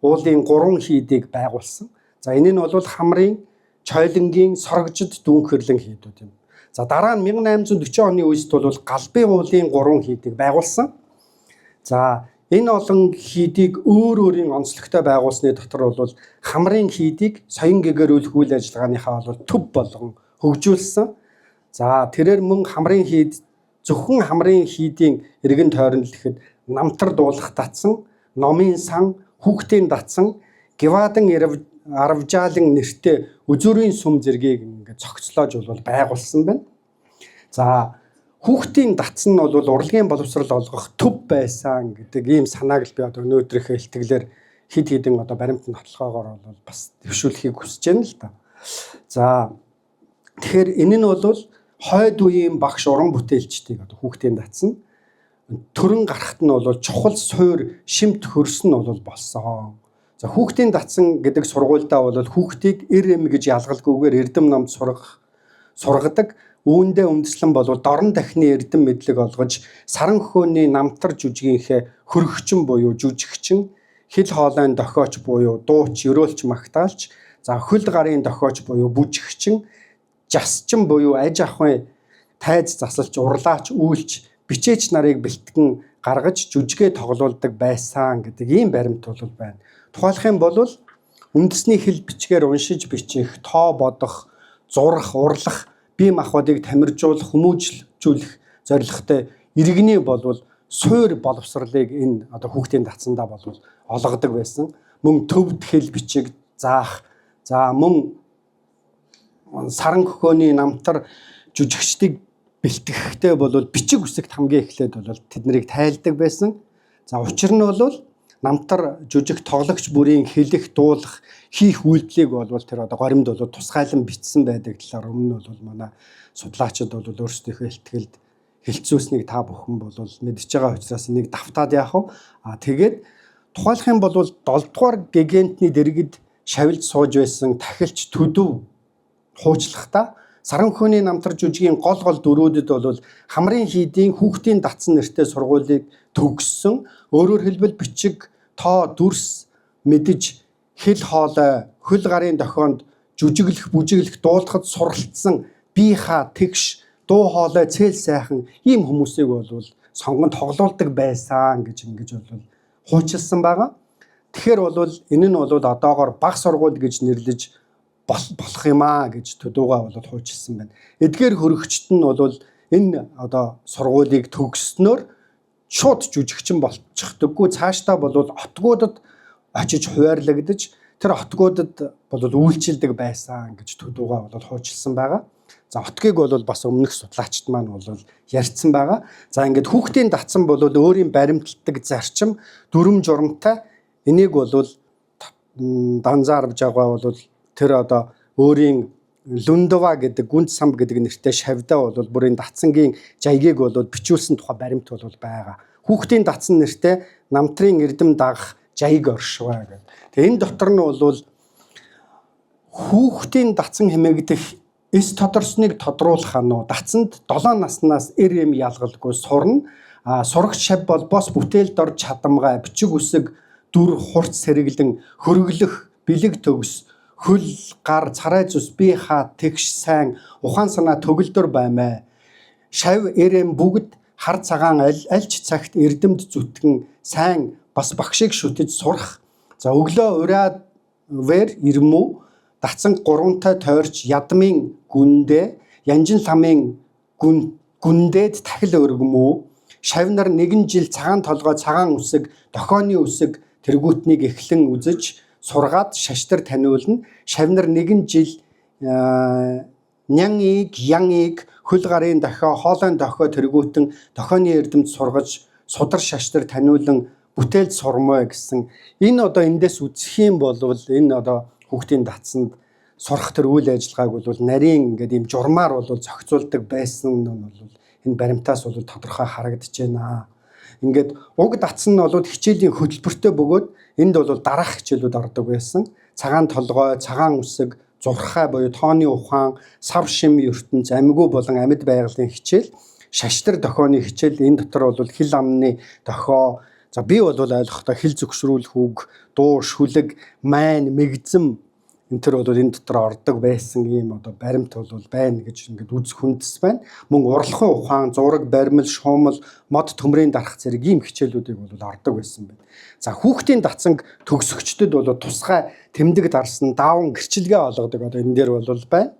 [SPEAKER 4] уулын 3 хийдийг байгуулсан. За энэ нь бол хамрын, чойлонгийн, соргожид дүүнхэрлэн хийдүүд юм. За дараа нь 1840 оны үеэст бол галбын уулын 3 хийдийг байгуулсан. За энэ олон хийдийг өөрийн онцлогтой байгуулсны дотор бол хамрын хийдийг соён гэгэрүүлэх үйл ажиллагааныхаа бол төв болгон хөгжүүлсэн. За тэрээр мөн хамрын хийд зөвхөн хамрын хийдийн эргэн тойрон л гэхэд намтар дуулах дацсан, номын сан, хүүхдийн дацсан, гивадан Аравжаалын нэртэй үзүүрийн сүм зэргийг ингээд цогцлоож бол байгуулсан байна. За хүүхдийн дацсан нь бол урлагийн боловсрал олгох төв байсан гэдэг ийм санааг л би одоо өнөөдрийнхөө илтгэлээр хид хідэн одоо баримтанд хатлахаагаар бол бас дэвшүүлэхийг хүсэж байна л да. За тэгэхээр энэ нь бол хойд үеийн багш уран бүтээлчдийг одоо хүүхдийн дацсан төрөн гарахт нь бол чухал суур шимт хөрс нь бол болсон. За хүүхдийн дацсан гэдэг сургуульдаа бол хүүхдийг эр эм гэж ялгалгүйгээр эрдэм номд сургадаг. Үүндээ үндэслэн бол дорн дахны эрдэм мэдлэг олгож саран хөхөөний намтар жүжгийнхээ хөргөгчин буюу жүжигчин, хил хоолойн дохиоч буюу дууч, өрөөлч, магтаалч, за хөл гарын дохиоч буюу бүжигчин, жасчин буюу аж ахуйн тайз засалч, урлаач, үйлч, бичээч нарыг бэлтгэн гаргаж жүжигээ тоглуулдаг байсан гэдэг ийм баримт бол байна. Тухайлах юм бол үндэсний хэл бичгээр уншиж бичих, тоо бодох, зурах, урлах, бие махбодыг тамиржуулах, хүмүүжүүлэх зорилготой иргэний болвол суур боловсролыг энэ одоо хүүхдийн татсандаа болвол олгодог байсан. Мөн төвд хэл бичиг заах, за мөн саран хөхөөний намтар жүжигчдийг бэлтгэхдээ бол бичиг үсэгт хамгийн эхлээд бол тэднийг тайлдаг байсан. За учир нь бол намтар жүжиг тоглогч бүрийн хэлэх, дуулах, хийх үйлдэлийг бол тэр одоо горимд бол тусгайлан бичсэн байдаг талаар өмнө бол манай судлаачид бол өөрсдийнхөө ихтгэлд хэлцүүлснийг та бүхэн бол мэдж байгаа учраас энийг давтаад яах вэ? Тэгээд тухайлах юм бол 7 дугаар гигантны дэргэд шавилж сууж байсан тахилч төдөв хуучлагта саран хөхөөний намтар жүжигийн гол дөрүүдэд бол хамрын хийдийн хүүхдийн татсан нэртэй сургуулийг төгссөн. Өөрөөр хэлбэл бичиг, тоо, дүрс мэдж хэл хоолой, хөл гарын дохионд жүжиглэх, бүжиглэх, дуулахад суралцсан бие хаа тэгш, дуу хоолой цээл сайхан ийм хүмүүсийг бол сонгон тоглуулдаг байсан гэж ингэж бол хуучилсан байгаа. Тэгэхээр бол энэ нь бол одоогоор баг сургууль гэж нэрлэж болох юм аа гэж төдөөгаа бол хуучилсан байна. Эдгээр хөрөгчт нь бол энэ одоо сургуулийг төгсснөөр шууд жүжигчин болчихдоггүй. Цаашдаа бол отгуудад очиж хуваарлагдаж тэр отгуудад бол үйлчилдэг байсан гэж төдөөгаа бол хуучилсан байгаа. За отгийг бол бас өмнөх судлаачид маань бол ярьсан байгаа. За ингээд хүүхдийн татсан бол өөрийн баримталдаг зарчим, дүрм журамтай энийг бол данзаарвж байгаа бол тэр одоо өөрийн Лундова гэдэг гүнт самб гэдэг нэртэй шавьдаа бол бүрийн датсангийн жайгийг бол бичүүлсэн тухай баримт бол байгаа. Хүүхдийн датсан нэртэй намтрын эрдэм дагах жайг оршваа гэдэг. Тэгээ энэ дотор нь бол хүүхдийн датсан хэмээгдэх эс тодорсныг тодруулах ануу датсанд 7 наснаас эм ялгалгүй сурна. Сурагч шав бол бос бүтээлд орж чадамгай бичиг үсэг дүр хурц сэргэлэн хөрөглөх бэлэг төгс хөл гар царай зүс би хаа тэгш сайн ухаан санаа төгөлдөр баймаа. Шав эрэм бүгд хар цагаан альч цагт эрдэмд зүтгэн сайн бас багшийг шүтэж сурах. За өглөө ураад вэр ирмүү датсан гурвантай тойрч ядмын гүндэ янжин ламын гүндээд тахил өргөмүү. Шавнар нэгэн жил цагаан толгой цагаан үсэг дохооны үсэг тэргүүтнийг эхлэн үзэж сургаад шаштар таниулна. Шавнар нэгэн жил нянгийг янгийг хөл гарын дохио хоолойн дохио тэргүүтэн дохооны эрдэмд сургаж судар шаштар таниулан бүтээлд сурмаа гэсэн. Энэ одоо эндээс үзэх юм бол энэ одоо хүүхдийн датсанд сурах тэр үйл ажиллагааг бол нарийн ингээд ийм журмаар бол зохицуулдаг байсан нь бол энэ баримтаас бол тодорхой харагдаж байна. Ингээд уг датсан нь бол хичээлийн хөтөлбөртэй бөгөөд энд бол дараах хичээлүүд ордог байсан. Цагаан толгой, цагаан үсэг, зурхай буюу тооны ухаан, сав шим ертөнц, амьгүй болон амьд байгалийн хичээл, шаштар дохооны хичээл, энэ дотор бол хил амны дохоо, за би бол ойлгохдоо хил зөвшрүүлэх үг, дуу, шүлэг, майн, мэгзэм энэ төр бол энэ дотор ордог байсан ийм одоо баримт бол байна гэж ингээд үзэх хүндэс байна. Мөн урлагын ухаан, зураг, баримл, шуумал, мод төмрийн дарах зэрэг ийм хичээлүүдийг бол ордог байсан байна. За хүүхдийн датсанг төгсөгчдөд бол тусгай тэмдэг дарсан даавн гэрчилгээ олгодог одоо энэ дээр бол байна.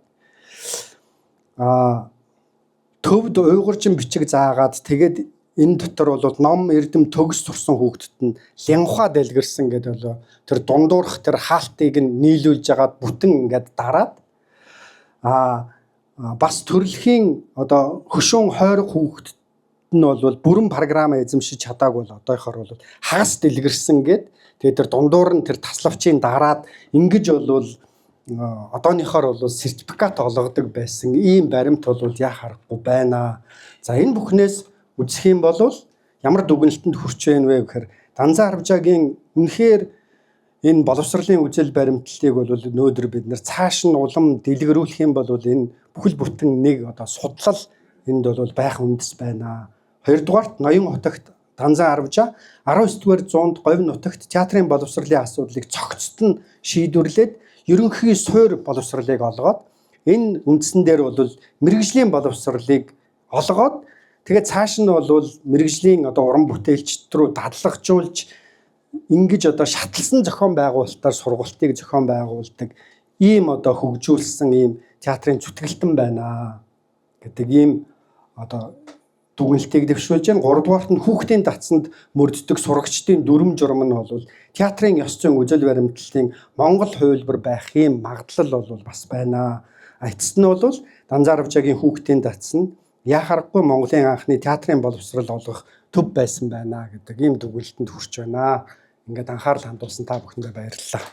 [SPEAKER 4] Төвд уйгурчин бичиг заагаад тэгээд энэ дотор бол ном эрдэм төгс сурсан хүүхдэд нь лянхаа дэлгэрсэн гэдэг бол тэр дундуурах тэр хаалтыг нь нийлүүлж агаад бүтэн ингээд дараад бас төрөлхийн одоо хөшүүн хойрог хүүхдэд нь бол бүрэн програм эзэмшиж чадаагүй бол одоохоор бол хагас дэлгэрсэн гэд тэгээд тэр дундуур нь тэр таславчийн дараад ингэж бол одооныхоор бол сертификат олгодог байсан ийм баримт бол яа харахгүй байна. За энэ бүхнээс үзэх юм бол ямар дүгнэлтэнд хүрч байна вэ гэхээр Данзаа Арвжаагийн үнэхээр энэ боловсролын үзэл баримтлалыг бол нөөдөр бид нэр цааш нь улам дэлгэрүүлэх юм бол энэ бүхэл бүтэн нэг одоо судлал энд бол байх үндэс байна. Хоёрдугаарт ноён хотогт Данзаа Арвжаа 19-р зуунд говь нутагт театрын боловсролын асуудлыг цогцт нь шийдвэрлээд ерөнхий суур боловсролыг олгоод энэ үндсэн дээр бол мэргэжлийн боловсролыг олгоод Тэгээд цааш нь бол мэрэгжлийн одоо уран бүтээлчд рүү дадлагжуулж ингэж одоо шатлсан зохион байгуулалтаар сургалтыг зохион байгуулдаг ийм одоо хөгжүүлсэн ийм театрын зүтгэлтэн байна гэдэг ийм одоо дүгнэлтийг дэвшүүлж байна. 3 дугаарт нь хүүхдийн татсанд мөрддөг сурагчдын дүрм журам нь бол театрын ёс зүйн үзэл баримтлалын Монгол хувилбар байх ийм магадлал бол бас байна. Эцэст нь бол Данзааравжагийн хүүхдийн татс нь яхаггүй Монголын анхны театрын боловсрол олгох төв байсан байна гэдэг ийм дүгнэлтэнд хүрч байна. Ингээд анхаарал хандуулсан та бүхэндээ баярлалаа.